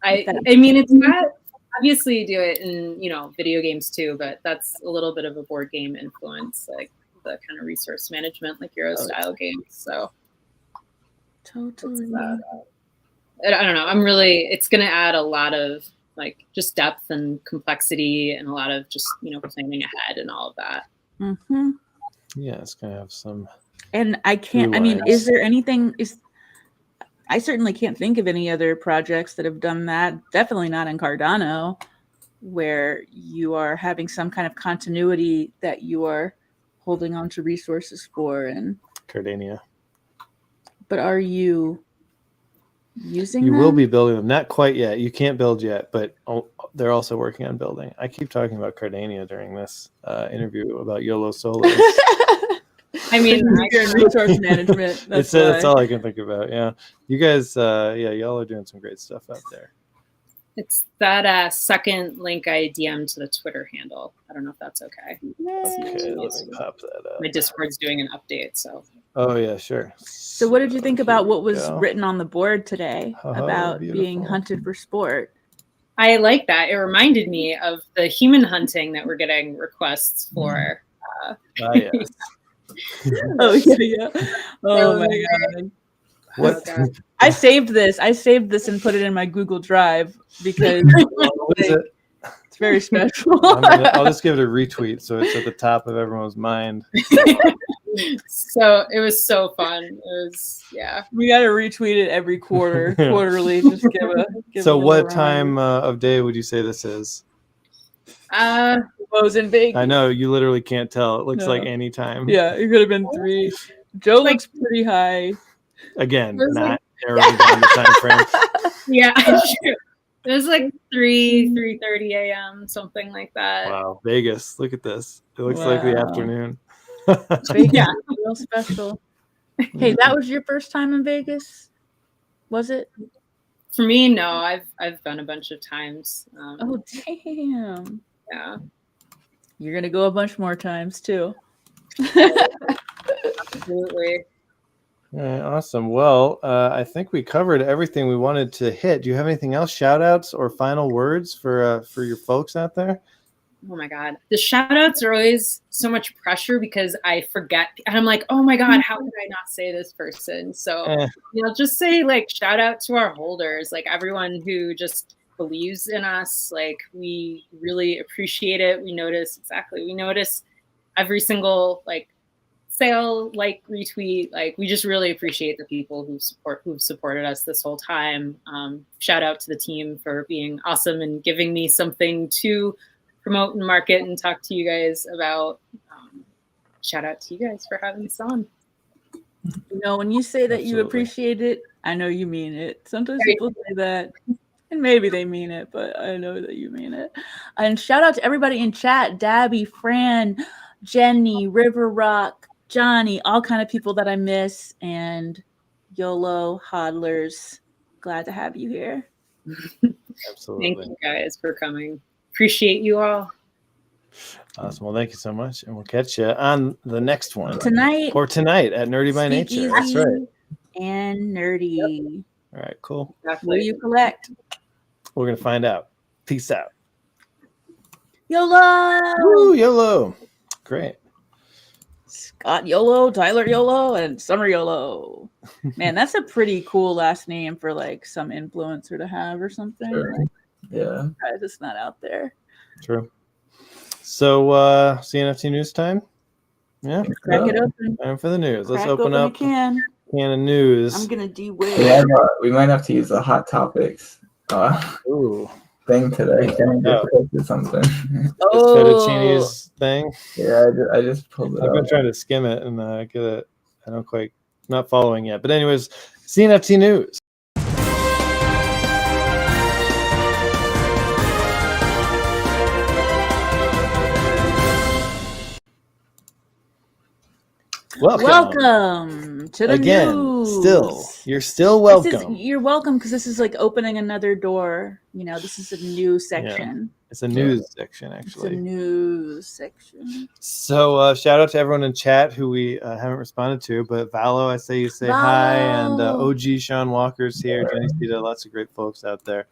I mean, it's not. Obviously, you do it in video games too, but that's a little bit of a board game influence, like the kind of resource management, like Euro style games. So totally. I don't know. It's going to add a lot of like just depth and complexity, and a lot of just planning ahead and all of that. Mm-hmm. Yeah, it's going to have some. And I can't. I mean, is there anything? I certainly can't think of any other projects that have done that. Definitely not in Cardano, where you are having some kind of continuity that you are holding on to resources for. And Cardania. But are you using them? You will be building them. Not quite yet. You can't build yet, but they're also working on building. I keep talking about Cardania during this interview about Yolo solos. I mean, resource management. That's all I can think about. Yeah, you guys, y'all are doing some great stuff out there. It's that second link I DM'd to the Twitter handle. I don't know if that's okay. Okay, let me pop that up. My Discord's doing an update, so. Oh yeah, sure. So what did you think about what was go. written on the board today about being beautiful. hunted for sport? I like that. It reminded me of the human hunting that we're getting requests for. Yes. Oh yeah. Oh my god. What? God. I saved this and put it in my Google Drive because What is it? it's very special. I'll just give it a retweet so it's at the top of everyone's mind. So it was so fun. It was, yeah. We got to retweet it every quarterly. Just give So a what little time reminder. of day would you say this is? Was in Vegas. I know you literally can't tell. It looks No. like any time. Yeah, it could have been 3. Joe looks pretty high. Again, It was not narrowing down the time frame. Yeah, it was like 3:30 a.m., something like that. Wow, Vegas. Look at this. It looks like the Wow. afternoon. Vegas Yeah. is real special. Hey, that was your first time in Vegas? Was it? For me, no. I've been a bunch of times. Oh damn! Yeah. You're gonna go a bunch more times too. Absolutely. All right, awesome. Well, I think we covered everything we wanted to hit. Do you have anything else? Shout outs or final words for your folks out there? Oh my God. The shout outs are always so much pressure because I forget. And I'm like, oh my God, how could I not say this person? So, just say like shout out to our holders, like everyone who just believes in us. Like we really appreciate it. We notice every single like sale, like retweet. Like we just really appreciate the people who've supported us this whole time. Shout out to the team for being awesome and giving me something to promote and market and talk to you guys about. Shout out to you guys for having us on. You know, when you say that you Absolutely. appreciate it, I know you mean it. Sometimes people say that, and maybe they mean it, but I know that you mean it. And shout out to everybody in chat: Dabby, Fran, Jenny, River Rock, Johnny, all kind of people that I miss, and Yolo, Hodlers. Glad to have you here. Absolutely. Thank you guys for coming. Appreciate you all. Awesome. Well, thank you so much. And we'll catch you on the next one. Tonight at Nerdy by Speak Nature. That's Easy right. and Nerdy. All right, cool. Will you collect? We're going to find out. Peace out. YOLO! Woo, YOLO. Great. Scott YOLO, Tyler YOLO, and Summer YOLO. Man, that's a pretty cool last name for like some influencer to have or something. Sure. Like, Yeah. it's not out there. True. So, CNFT news time? Yeah. Crack it open. Time for the news. Let's Crack open up a can. of news. I'm gonna We de-wig. might have to use the hot topics Ooh. thing today. Oh. Or something. Oh, Fettuccine's thing. Yeah, I just pulled it I've been up. trying to skim it and get it. I don't quite, not following yet. But anyways, CNFT news. welcome to the news. You're still welcome. You're welcome because this is like opening another door. You know, this is a new section. It's a news section, It's a actually. news section. So shout out to everyone in chat who we haven't responded to, but Valo, I say you say hi, and OG Sean Walker's here. Jenny Cita, lots of great folks out there.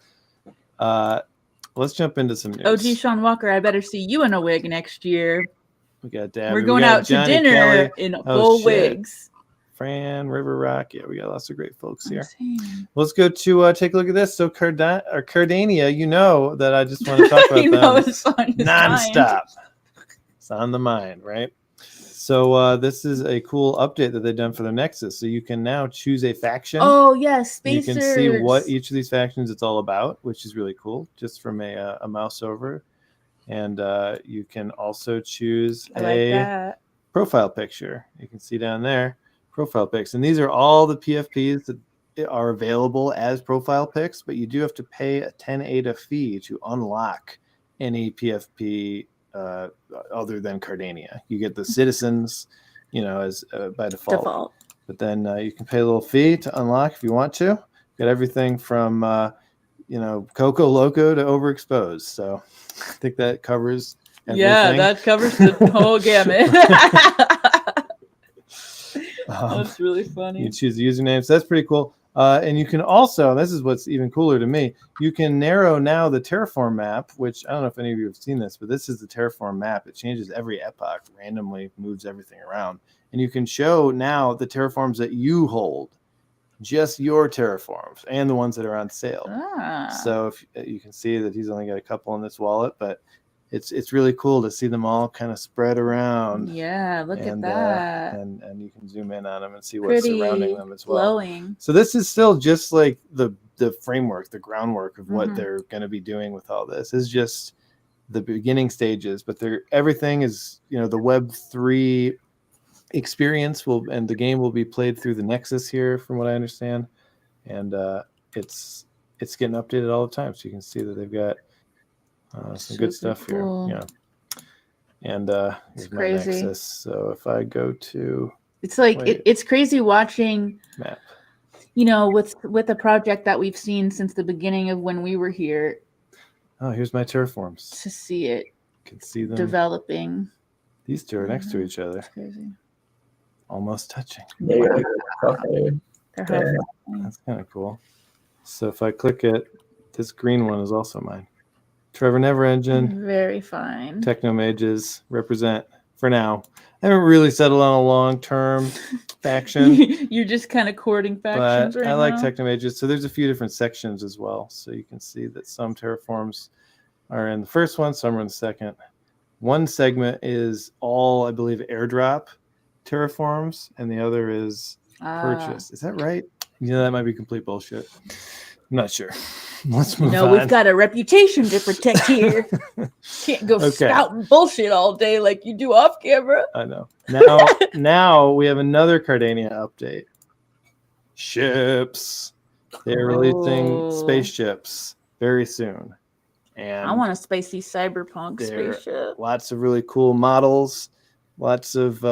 Let's jump into some news. OG Sean Walker, I better see you in a wig next year. We got Dabby. We're going got out Johnny to dinner Kelly, in full wigs. Fran, River Rock. Yeah, we got lots of great folks here. Insane. Let's go to take a look at this. So Cardania, you know that I just want to talk about You know them it's on his nonstop. mind. It's on the mind, right? So this is a cool update that they've done for the Nexus. So you can now choose a faction. Oh yes, spacers. You can see what each of these factions it's all about, which is really cool, just from a mouse over. And you can also choose a profile picture. You can see down there, profile pics. And these are all the PFPs that are available as profile pics, but you do have to pay a 10 ADA fee to unlock any PFP other than Cardania. You get the citizens, as by default. But then you can pay a little fee to unlock if you want to. Get everything from Coco Loco to overexposed. So I think that covers everything. Yeah, that covers the whole gamut. That's really funny. You choose the usernames. That's pretty cool. And you can also, this is what's even cooler to me, you can narrow now the Terraform map, which I don't know if any of you have seen this, but this is the Terraform map. It changes every epoch, randomly moves everything around. And you can show now the Terraforms that you hold, just your Terraforms and the ones that are on sale. So if you can see that he's only got a couple in this wallet, but it's really cool to see them all kind of spread around. Yeah, look at that. And you can zoom in on them and see what's surrounding them as well. Glowing. So this is still just like the framework, the groundwork of what they're going to be doing with all this. This is just the beginning stages, but everything is, the Web3 experience and the game will be played through the Nexus here, from what I understand, and it's getting updated all the time. So you can see that they've got some good stuff here. Yeah, and it's crazy. Nexus. So if I go to, it's like it's crazy watching map. With a project that we've seen since the beginning of when we were here. Oh, here's my Terraforms. To see it, you can see them developing. These two are next to each other. That's crazy. Almost touching. Yeah. That's kind of cool. So if I click it, this green one is also mine. Trevor Never Engine. Very fine. Techno Mages represent for now. I haven't really settled on a long-term faction. You're just kind of courting factions right now. I like Techno Mages. So there's a few different sections as well. So you can see that some Terraforms are in the first one, some are in the second. One segment is all, I believe, airdrop Terraforms, and the other is purchase. Is that right? That might be complete bullshit. I'm not sure. Let's move on. We've got a reputation to protect here. Can't go spouting bullshit all day like you do off camera. I know. Now we have another Cardania update. Ships. They're releasing spaceships very soon. And I want a spacey cyberpunk spaceship. Lots of really cool models. Lots of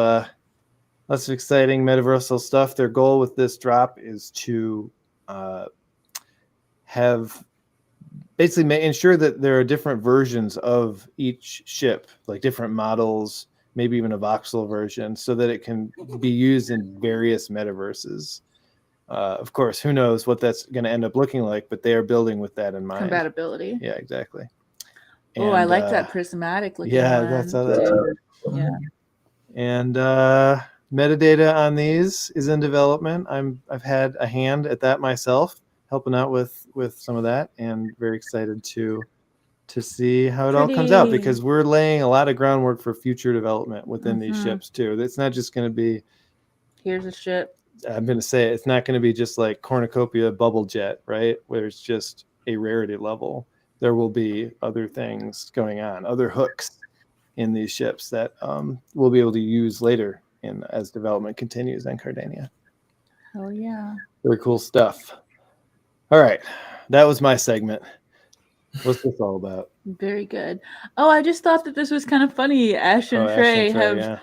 exciting metaversal stuff. Their goal with this drop is to have basically ensure that there are different versions of each ship, like different models, maybe even a voxel version, so that it can be used in various metaverses. Of course, who knows what that's going to end up looking like, but they are building with that in mind. Compatibility. Yeah, exactly. Oh, I like that prismatic looking one. That's how that. Yeah. And metadata on these is in development. I've had a hand at that myself, helping out with some of that, and very excited to see how it all comes out, because we're laying a lot of groundwork for future development within these ships too. It's not just going to be, here's a ship. I'm going to say it's not going to be just like Cornucopia Bubble Jet, right? Where it's just a rarity level. There will be other things going on, other hooks in these ships that we'll be able to use later as development continues on Cardania. Oh yeah. Very cool stuff. All right. That was my segment. What's this all about? Very good. Oh, I just thought that this was kind of funny. Ash and Trey have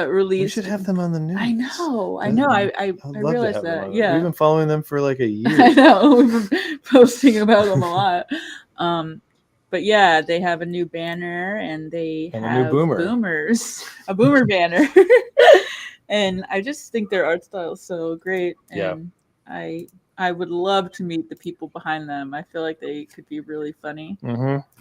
released. We should have them on the news. I know. I realized that. Yeah. We've been following them for like a year. I know. We've been posting about them a lot. But yeah, they have a new banner and they have a new boomer. A boomer banner. And I just think their art style is so great. And I would love to meet the people behind them. I feel like they could be really funny.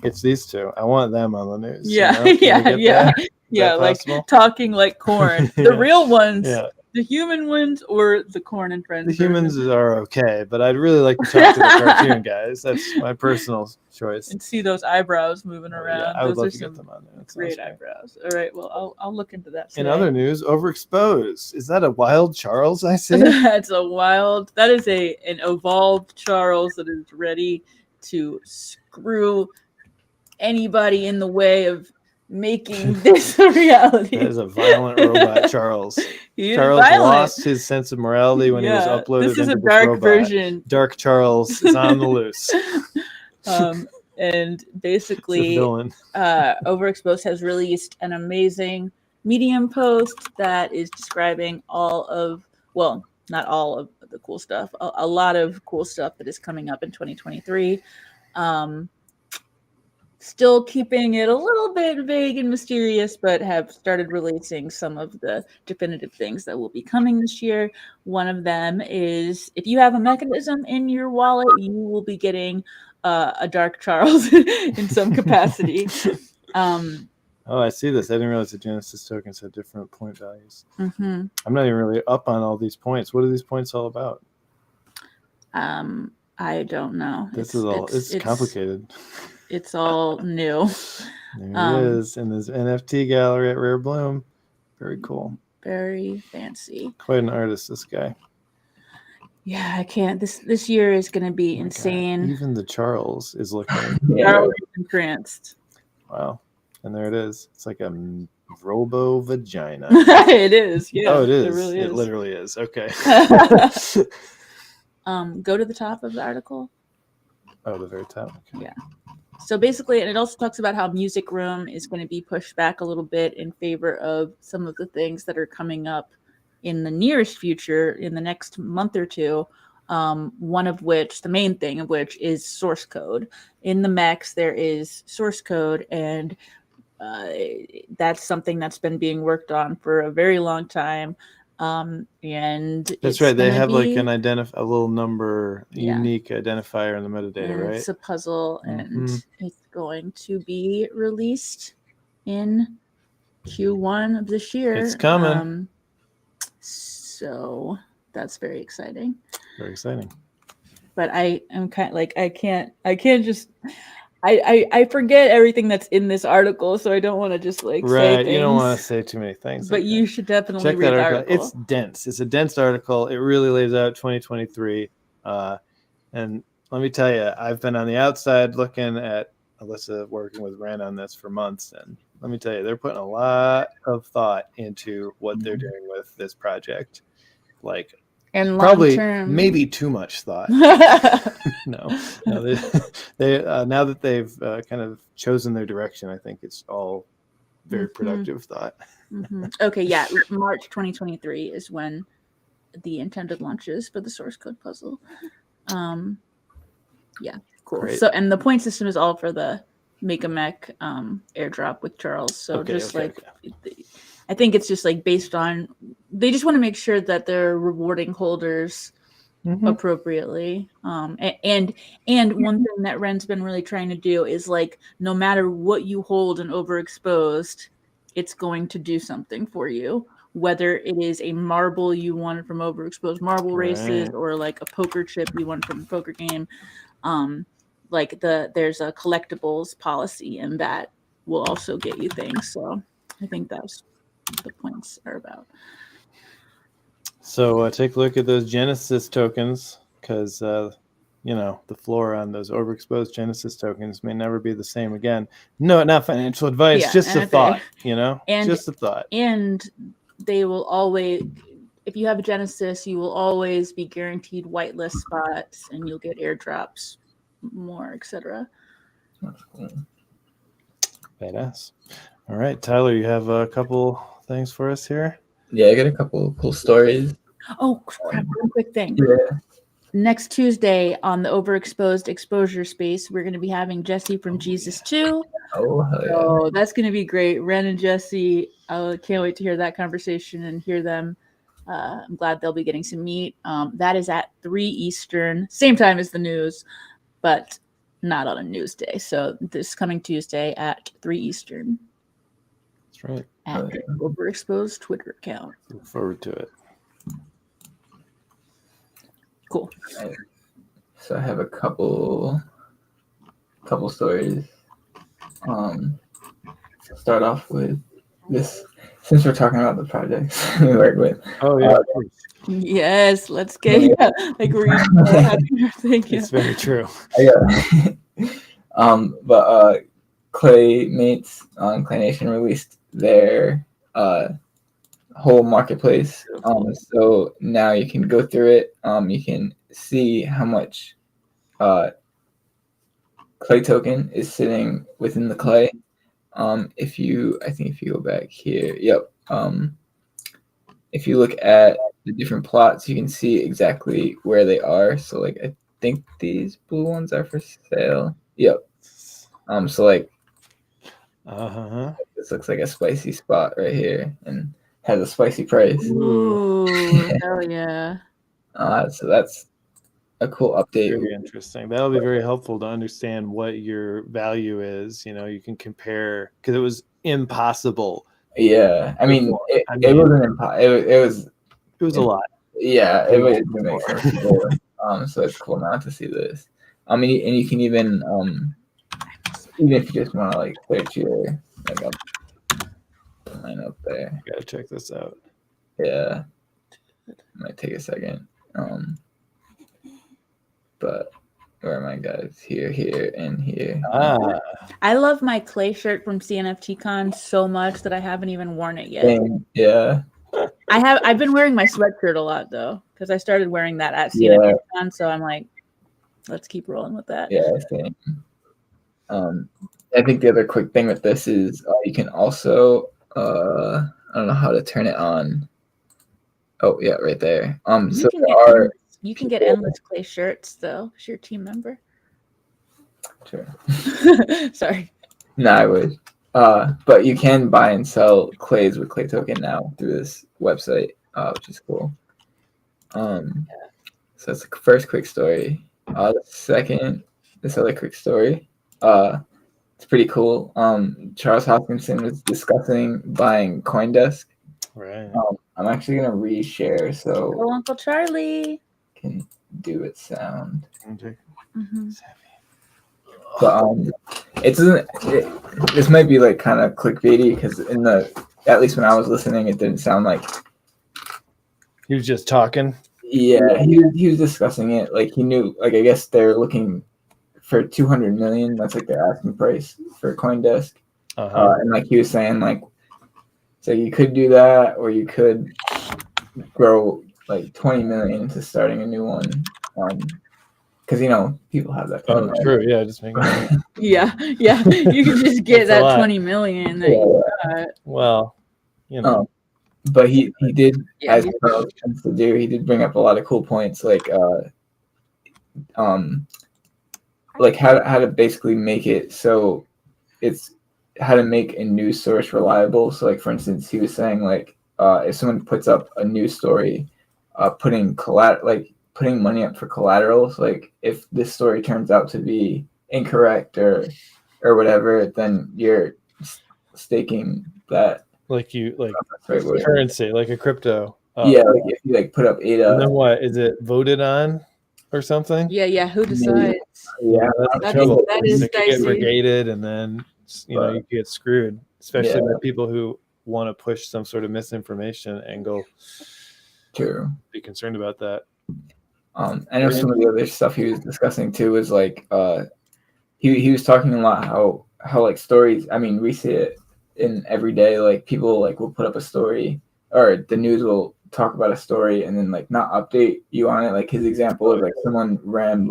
It's these two. I want them on the news. Yeah, yeah, like talking like corn. The real ones, the human ones, or the Corn and Friends. The humans are okay, but I'd really like to talk to the cartoon guys. That's my personal choice. And see those eyebrows moving around. Yeah, I would love to get them on there. Great eyebrows. All right, well, I'll look into that today. In other news, overexposed. Is that a wild Charles I see? That is an evolved Charles that is ready to screw anybody in the way of making this a reality. That is a violent robot, Charles. Charles lost his sense of morality when he was uploaded. This is a dark version. Dark Charles is on the loose. And basically, Overexposed has released an amazing Medium post that is describing not all of the cool stuff, a lot of cool stuff that is coming up in 2023. Still keeping it a little bit vague and mysterious, but have started releasing some of the definitive things that will be coming this year. One of them is if you have a mechanism in your wallet, you will be getting a Dark Charles in some capacity. Oh, I see this. I didn't realize the Genesis tokens had different point values. Mm-hmm. I'm not even really up on all these points. What are these points all about? I don't know. It's complicated. It's all new. There it is in this NFT gallery at Rare Bloom. Very cool. Very fancy. Quite an artist, this guy. Yeah, I can't. This year is going to be insane. God. Even the Charles is looking. Charles is entranced. Wow. And there it is. It's like a robo vagina. It is. Yeah. Oh, it is. It really is. It literally is. Okay. Go to the top of the article. Oh, the very top. Okay. Yeah. So basically, and it also talks about how Music Room is going to be pushed back a little bit in favor of some of the things that are coming up in the nearest future, in the next month or two. One of which, the main thing of which, is source code. In the MEX, there is source code, and that's something that's been being worked on for a very long time. And that's right. They have like a little number, unique identifier in the metadata, and right? It's a puzzle, and it's going to be released in Q1 of this year. It's coming. So that's very exciting. Very exciting. But I am kind of like I can't just. I forget everything that's in this article, so I don't want to just say things. You don't want to say too many things. But you should definitely check read that the article. article. It's dense. It's a dense article. It really lays out 2023. And let me tell you, I've been on the outside looking at Alyssa working with Ren on this for months, and let me tell you, they're putting a lot of thought into what they're doing with this project. Like, and probably maybe too much thought. no, they now that they've kind of chosen their direction, I think it's all very productive thought. Okay, yeah, March 2023 is when the intended launches for the source code puzzle. Yeah, cool. Great. So, and the point system is all for the Make a Mech airdrop with Charles. So I think it's just like based on, they just want to make sure that they're rewarding holders appropriately. And one thing that Ren's been really trying to do is like, no matter what you hold in Overexposed, it's going to do something for you. Whether it is a marble you won from Overexposed marble races or like a poker chip you won from a poker game. There's a collectibles policy, and that will also get you things. So I think that's what the points are about. So take a look at those Genesis tokens, because the floor on those overexposed Genesis tokens may never be the same again. No, not financial advice, just a thought. Just a thought. And they will always, if you have a Genesis, you will always be guaranteed whitelist spots, and you'll get airdrops more, etc. Badass. All right, Tyler, you have a couple things for us here? Yeah, I got a couple of cool stories. Oh, crap, one quick thing. Yeah. Next Tuesday on the Overexposed Exposure Space, we're going to be having Jesse from Jesus 2. Oh, hell yeah. So that's going to be great. Ren and Jesse, I can't wait to hear that conversation and hear them. I'm glad they'll be getting some meat. That is at 3 Eastern, same time as the news, but not on a news day. So this coming Tuesday at 3 Eastern. That's right. At the Overexposed Twitter account. Look forward to it. Cool. So I have a couple stories. Start off with this, since we're talking about the projects we work with. Oh yeah. Yes, let's get like we're thank you. It's very true. But Claymates on Clay Nation released their whole marketplace. So now you can go through it. You can see how much Clay token is sitting within the Clay. If you go back here, if you look at the different plots, you can see exactly where they are. So like I think these blue ones are for sale. Yep. So like, Uh-huh. this looks like a spicy spot right here, and has a spicy price. Ooh, hell yeah. So that's a cool update. Very interesting. That'll be very helpful to understand what your value is. You know, you can compare, because it was impossible. Yeah, I mean, before. it mean, wasn't it was a lot. Yeah, it didn't make sense before. So it's cool now to see this. I mean, and you can even if you just want to like search your like up line up there. Gotta check this out. Yeah, it might take a second. But where am I, guys? Here, and here. I love my clay shirt from CNFT Con so much that I haven't even worn it yet. Same. Yeah. I've been wearing my sweatshirt a lot though, because I started wearing that at CNFT Con, so I'm like, let's keep rolling with that. Yeah, same. I think the other quick thing with this is you can also I don't know how to turn it on. Oh yeah, right there. So you can get endless clay shirts though, if you're a team member. Sure. Sorry. No, I would. But you can buy and sell clays with Clay Token now through this website, which is cool. So that's the first quick story. The second, this other quick story. It's pretty cool. Charles Hoskinson was discussing buying CoinDesk. Right. I'm actually gonna reshare so Oh, Uncle Charlie can do its sound. Okay. Mm-hmm. But this might be like kind of clickbaity because at least when I was listening, it didn't sound like he was just talking. Yeah, he was discussing it. Like he knew, like I guess they're looking for 200 million. That's like their asking price for CoinDesk. And like he was saying, like, so you could do that, or you could grow like 20 million into starting a new one. Because people have that kind of true. Yeah, just making yeah. You can just get that 20 million. Well, but he did, as Charles tends to do, he did bring up a lot of cool points, like how to basically make it so it's how to make a news source reliable. So like for instance, he was saying like if someone puts up a news story, putting money up for collaterals, like if this story turns out to be incorrect or whatever, then you're staking that currency, like a crypto. Like if you put up ADA, and then what is it voted on or something? Yeah. Who decides? Yeah, that's trouble. That is it could get brigaded, and then you get screwed, especially by people who want to push some sort of misinformation angle. True. Be concerned about that. I know some of the other stuff he was discussing too was like he was talking a lot how like stories. I mean, we see it in every day. Like people will put up a story, or the news will talk about a story and then not update you on it. Like his example is someone rammed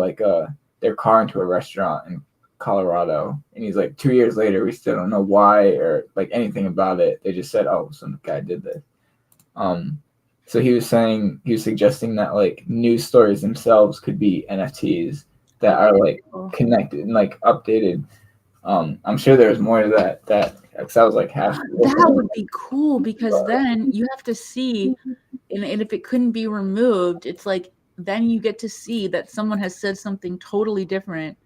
their car into a restaurant in Colorado, and he's 2 years later we still don't know why or anything about it. They just said, oh, some guy did this. So he was suggesting that news stories themselves could be NFTs that are connected and updated. I'm sure there's more to that because I was half. That would be cool, because then you have to see, and if it couldn't be removed, it's then you get to see that someone has said something totally different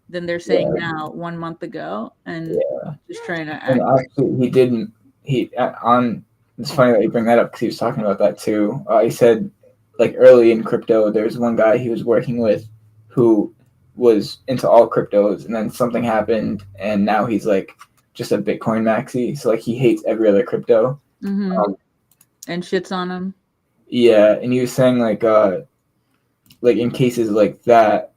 than they're saying now 1 month ago, and just trying to. And actually, it's funny that you bring that up because he was talking about that too. He said early in crypto, there's one guy he was working with who was into all cryptos, and then something happened, and now he's just a Bitcoin maxi. So he hates every other crypto, and shits on him. Yeah, and he was saying in cases like that,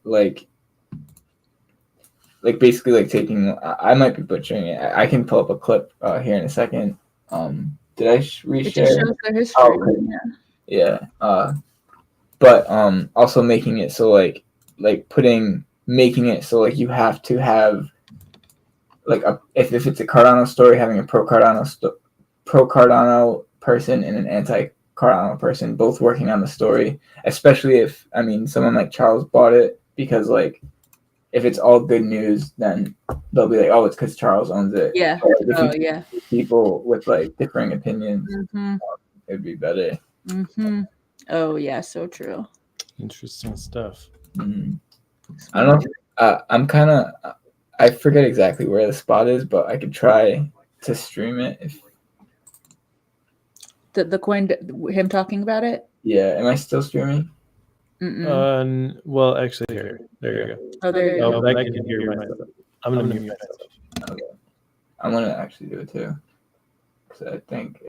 basically taking. I might be butchering it. I can pull up a clip here in a second. Did I reshare? It just shows their history. Oh, okay. Yeah. But also making it so making it so you have to have if it's a Cardano story, having a pro Cardano person and an anti Cardano person both working on the story, especially if someone like Charles bought it because if it's all good news, then they'll be like, oh, it's because Charles owns it. Yeah. Or if Oh, you yeah. people with like differing opinions, Mm-hmm. it'd be better. Mm-hmm. Oh, yeah. So true. Interesting stuff. Mm-hmm. I don't know. I'm kind of. I forget exactly where the spot is, but I could try to stream it. If The coin, him talking about it? yeah, am I still streaming? Well, actually, here. There you go. Oh, there you go. But I can hear myself. I'm going to mute myself. Okay. I'm gonna actually do it too, because I think.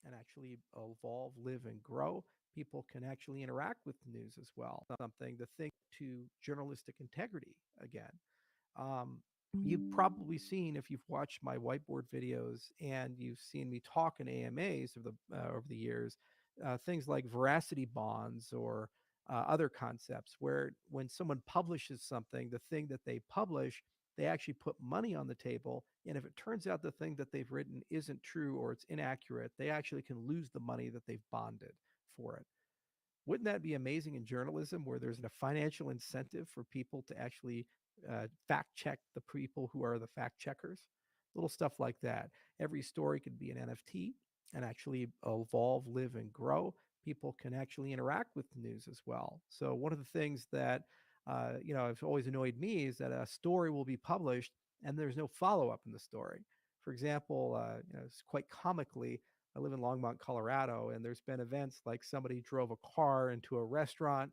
And actually evolve, live, and grow. People can actually interact with the news as well. Something to think to journalistic integrity again. You've probably seen, if you've watched my whiteboard videos and you've seen me talk in AMAs over the years, things like veracity bonds or other concepts, where when someone publishes something, the thing that they publish, they actually put money on the table. And if it turns out the thing that they've written isn't true or it's inaccurate, they actually can lose the money that they've bonded for it. Wouldn't that be amazing in journalism, where there's a financial incentive for people to actually fact check the people who are the fact checkers? Little stuff like that. Every story could be an NFT and actually evolve, live, and grow. People can actually interact with the news as well. So one of the things that has always annoyed me is that a story will be published and there's no follow up in the story. For example, it's quite comically, I live in Longmont, Colorado, and there's been events like somebody drove a car into a restaurant,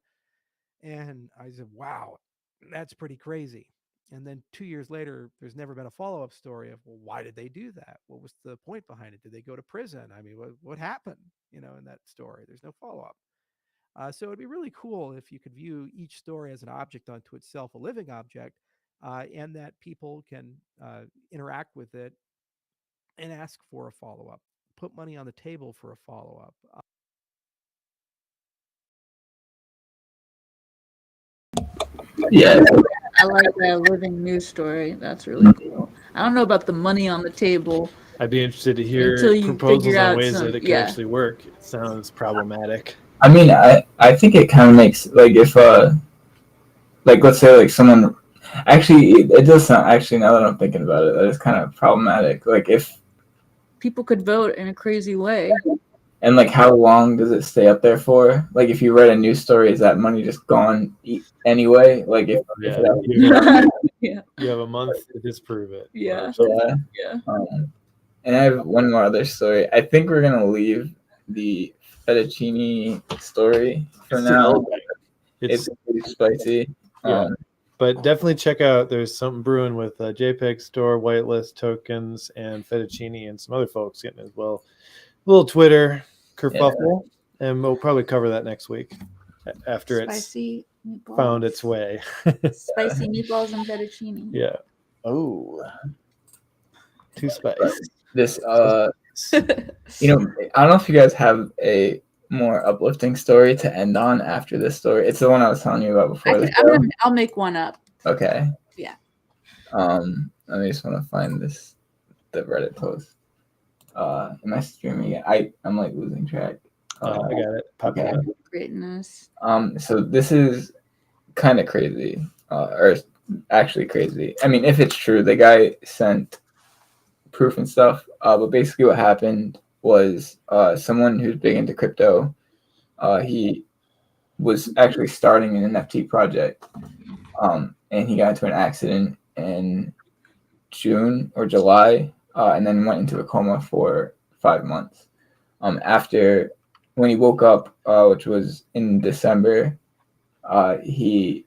and I said, "Wow, that's pretty crazy." And then 2 years later, there's never been a follow up story of, well, why did they do that? What was the point behind it? Did they go to prison? I mean, what happened? In that story, there's no follow up. So it'd be really cool if you could view each story as an object unto itself, a living object, and that people can interact with it and ask for a follow up, put money on the table for a follow up. Yeah. I like that living news story. That's really cool. I don't know about the money on the table. I'd be interested to hear Until you proposals figure on out ways some- that it can yeah. actually work. It sounds problematic. I mean, I think it kind of makes, like, if like, let's say like someone actually, it does sound, actually, now that I'm thinking about it, that is kind of problematic. Like, if People could vote in a crazy way. and like, how long does it stay up there for? Like, if you read a news story, is that money just gone anyway? Like, if You have a month to disprove it. Yeah. yeah. And I have one more other story. I think we're gonna leave the fettuccine story for now. It's pretty spicy. Yeah. But definitely check out, there's something brewing with JPEG Store, whitelist tokens, and fettuccine, and some other folks getting as well. A little Twitter kerfuffle, and we'll probably cover that next week after Spicy it's meatballs. found its way. Spicy meatballs and fettuccine. Yeah. Oh, too spicy. This I don't know if you guys have a more uplifting story to end on after this story. It's the one I was telling you about before. I'll make one up. Okay. Yeah. I just want to find the Reddit post. Am I streaming it? I'm like losing track. I got it. Okay. Greatness. So this is kind of crazy, or actually crazy. I mean, if it's true, the guy sent proof and stuff. But basically, what happened was someone who's big into crypto. He was actually starting an NFT project, and he got into an accident in June or July, and then went into a coma for 5 months. After, when he woke up, which was in December, he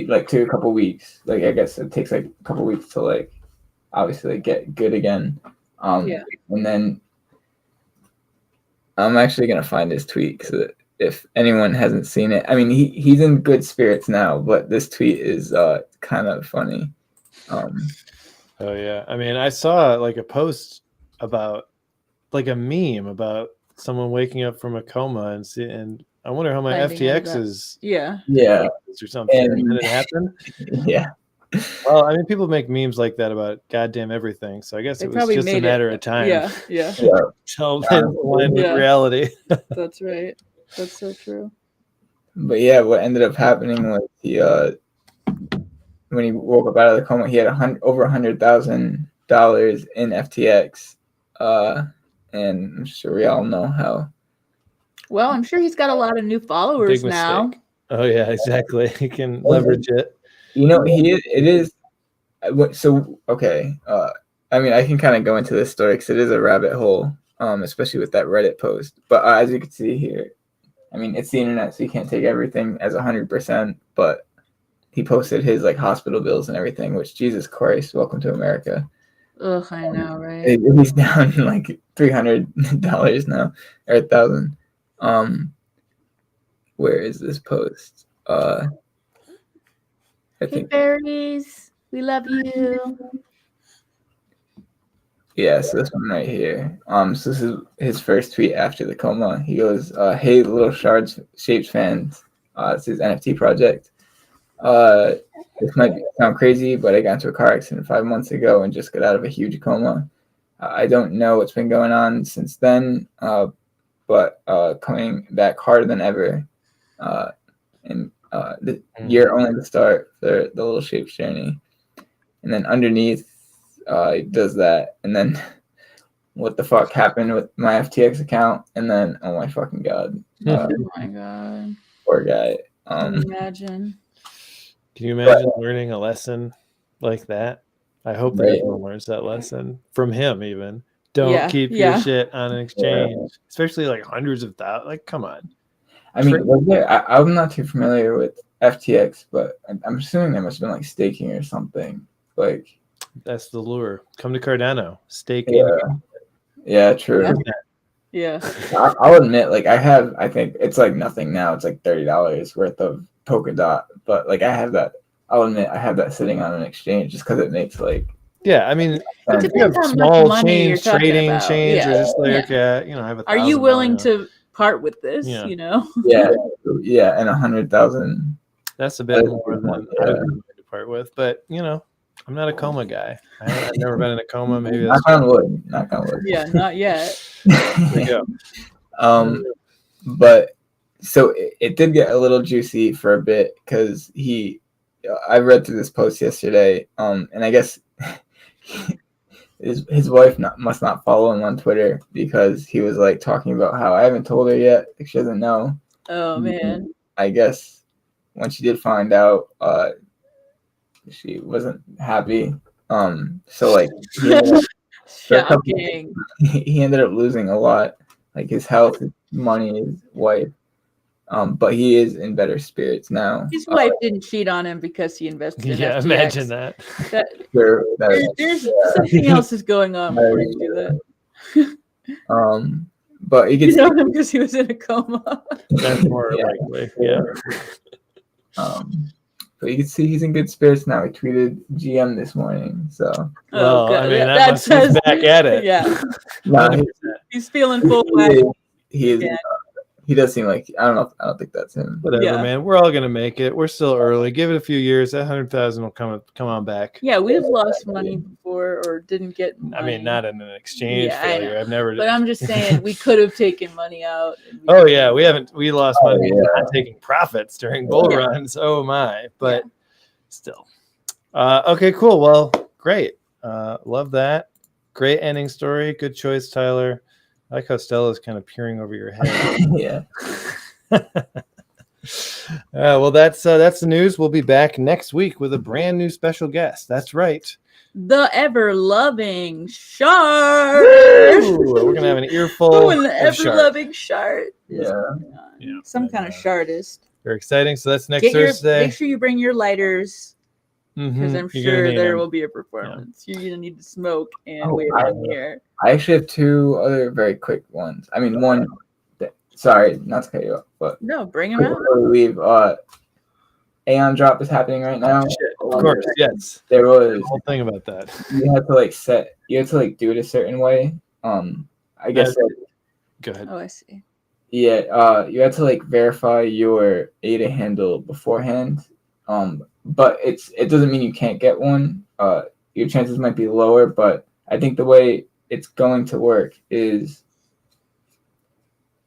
like took a couple weeks. Like, I guess it takes like a couple weeks to like obviously like, get good again. And then I'm actually gonna find his tweet, because if anyone hasn't seen it, I mean, he's in good spirits now, but this tweet is kind of funny. Oh yeah, I mean, I saw like a post about like a meme about someone waking up from a coma and I wonder how my FTX is. Yeah. Or something. And then it happened. Yeah. Well, I mean, people make memes like that about goddamn everything, so I guess it was just a matter of time. Yeah. Tell with reality. That's right. That's so true. But yeah, what ended up happening was he when he woke up out of the coma, he had over $100,000 in FTX, and I'm sure we all know how. Well, I'm sure he's got a lot of new followers Big now. mistake. Oh yeah, exactly. He can leverage it. You know, it is. So okay, I mean, I can kind of go into this story because it is a rabbit hole, especially with that Reddit post. But as you can see here, I mean, it's the internet, so you can't take everything as 100%. But he posted his like hospital bills and everything, which Jesus Christ, welcome to America. Ugh, I know, right? He's down like $300 now, or 1,000. Where is this post? I Hey, think berries, we love you. yeah, so this one right here. So this is his first tweet after the coma. He goes, "Hey, little shards shapes fans. It's his NFT project. This might sound crazy, but I got into a car accident 5 months ago and just got out of a huge coma. I don't know what's been going on since then, but coming back harder than ever. And the year only the start for the little shapes journey." And then underneath, he does that, and then what the fuck happened with my FTX account? And then oh my fucking god, Oh my god, poor guy. can you imagine? Can you imagine learning a lesson like that? I hope that Right. everyone learns that lesson from him. Even don't keep your shit on an exchange, especially like hundreds of thousands. Like, come on. I mean, was there? I'm not too familiar with FTX, but I'm assuming there must have been like staking or something. Like that's the lure. Come to Cardano, stake. Yeah, true. Yeah. I'll admit, like I think it's like nothing now. It's like $30 worth of Polkadot, but like I have that. I'll admit I have that sitting on an exchange just because it makes like. Yeah, I mean, It if you have depends how much small money you're change, talking trading about. change, Yeah. or just like, Yeah. I have Are you willing $1,000. to part with this? Yeah. You know. Yeah, and 100,000. That's a bit more than I would be willing to part with, but I'm not a coma guy. I've never been in a coma. Maybe that's knock on wood. Knock on wood. Yeah, not yet. There you go. But so it did get a little juicy for a bit because I read through this post yesterday, and I guess his wife must not follow him on Twitter because he was like talking about how I haven't told her yet. Like, she doesn't know. Oh man. I guess when she did find out, she wasn't happy. So like shocking. He ended up losing a lot, like his health, his money, his wife. But he is in better spirits now. His wife didn't cheat on him because he invested in FTX. Imagine that. There's something else is going on before you do that. But you know him because he was in a coma. That's more likely. Yeah. But you can see he's in good spirits now. He tweeted GM this morning, so. Well, I mean, that says he's back at it. Yeah. No, he's feeling full whack. He is. He does seem like I don't think that's him. Whatever, man. We're all gonna make it. We're still early. Give it a few years. That 100,000 will come on back. Yeah, we've lost money before or didn't get money. I mean, not in an exchange failure. I've never. But I'm just saying we could have taken money out. Oh yeah, we haven't. We lost money not taking profits during bull runs. Oh my! But still. Okay, cool. Well, great. Love that. Great ending story. Good choice, Tyler. I like how Stella's kind of peering over your head. Yeah. Well, that's the news. We'll be back next week with a brand new special guest. That's right. The ever-loving Shard. We're gonna have an earful. An ever-loving Shard. Yeah. Some kind of Shardist. Very exciting. So that's next Thursday. Make sure you bring your lighters. Because I'm sure there will be a performance. You're going to need to smoke and wait on here. I actually have two other very quick ones. I mean, one, sorry, not to cut you off, but. No, bring them out. Before we leave, Aeon drop is happening right now. Of course, yes. There was the whole thing about that. You had to do it a certain way. I guess. Go ahead. Oh, I see. Yeah, you had to verify your ADA handle beforehand. But it doesn't mean you can't get one. Your chances might be lower, but I think the way it's going to work is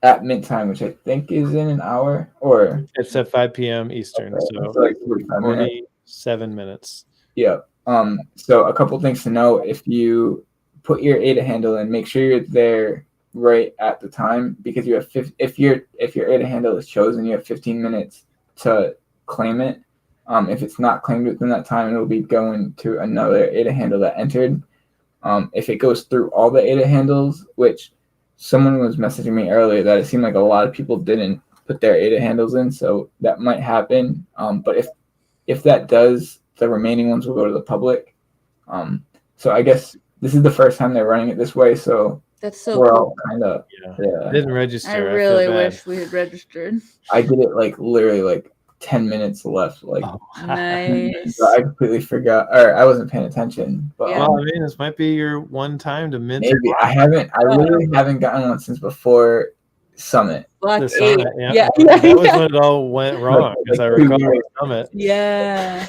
at mint time, which I think is in an hour, or It's at 5 p.m. Eastern, okay, so like 45 minutes. 47 minutes. Yeah. So a couple things to know: if you put your ADA handle in, make sure you're there right at the time, because you have if your ADA handle is chosen, you have 15 minutes to claim it. If it's not claimed within that time, it'll be going to another ADA handle that entered. If it goes through all the ADA handles, which someone was messaging me earlier that it seemed like a lot of people didn't put their ADA handles in, so that might happen. But if that does, the remaining ones will go to the public. So I guess this is the first time they're running it this way, so That's so we're cool. all kind of I didn't register. I feel really bad. wish we had registered. I did it like literally like 10 minutes left. Like Nice. so I completely forgot, or I wasn't paying attention. But Yeah. Well, I mean, this might be your one time to mint. maybe I literally haven't gotten one since before Summit. Block The 8. Summit, Yeah. that was when it all went wrong, because I Like 2 recall years. the Summit. Yeah.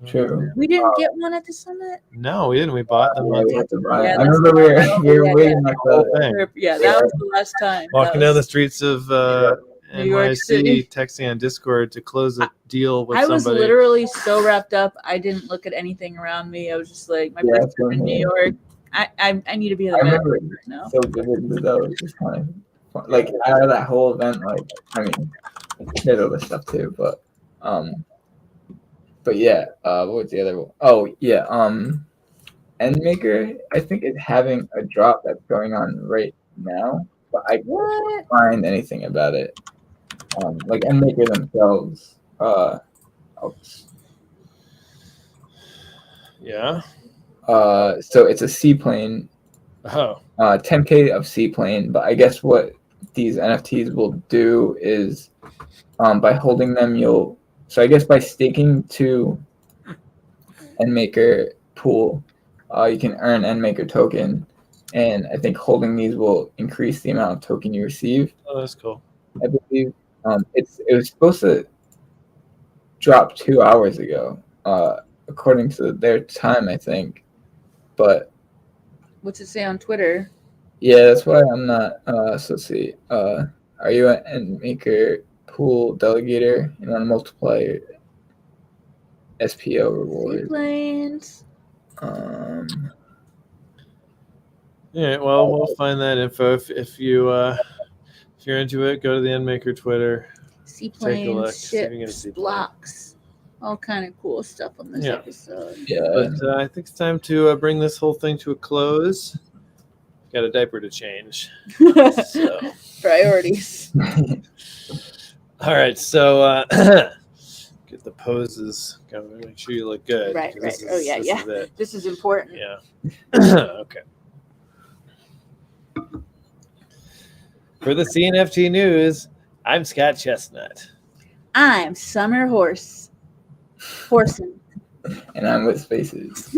True. We didn't get one at the summit. No, we didn't. We bought them. Yeah, we had to buy Yeah, it. I that's remember we were yeah, waiting at whole the thing. Yeah, that was the last time. Walking That down the was- streets of New York City. NYC, texting on Discord to close a deal with I was somebody. literally so wrapped up. I didn't look at anything around me. I was just like, my first trip in New York. I need to be in I the remember right it now. so vividly though. It's just kind of fun. Like out of that whole event, like I mean, there's other stuff too, but yeah. What was the other one? Oh yeah. Endmaker, I think is having a drop that's going on right now, but I can't find anything about it. Like Endmaker themselves. Yeah. So it's a seaplane. Oh. 10K of seaplane, but I guess what these NFTs will do is by holding them, so I guess by staking to Endmaker pool, you can earn Endmaker token, and I think holding these will increase the amount of token you receive. Oh, that's cool. I believe it was supposed to drop 2 hours ago, according to their time, I think, but What's it say on Twitter? yeah, that's why I'm not. So let's see. Are you an Endmaker pool delegator and want to multiply your SPO reward? Seaplanes. Yeah. Well, we'll find that info if you're into it. Go to the Endmaker Twitter. Take a look. Seaplanes, See if you can get a ships, seaplane. blocks. All kind of cool stuff on this Yeah. episode. Yeah. But I think it's time to bring this whole thing to a close. Got a diaper to change. So. Priorities. All right, so get the poses going. Make sure you look good. Right. This Oh yeah, this yeah. is it. This is important. Yeah. Okay. For the CNFT news, I'm Scott Chestnut. I'm Summer Horse. Horson. And I'm with Spaces.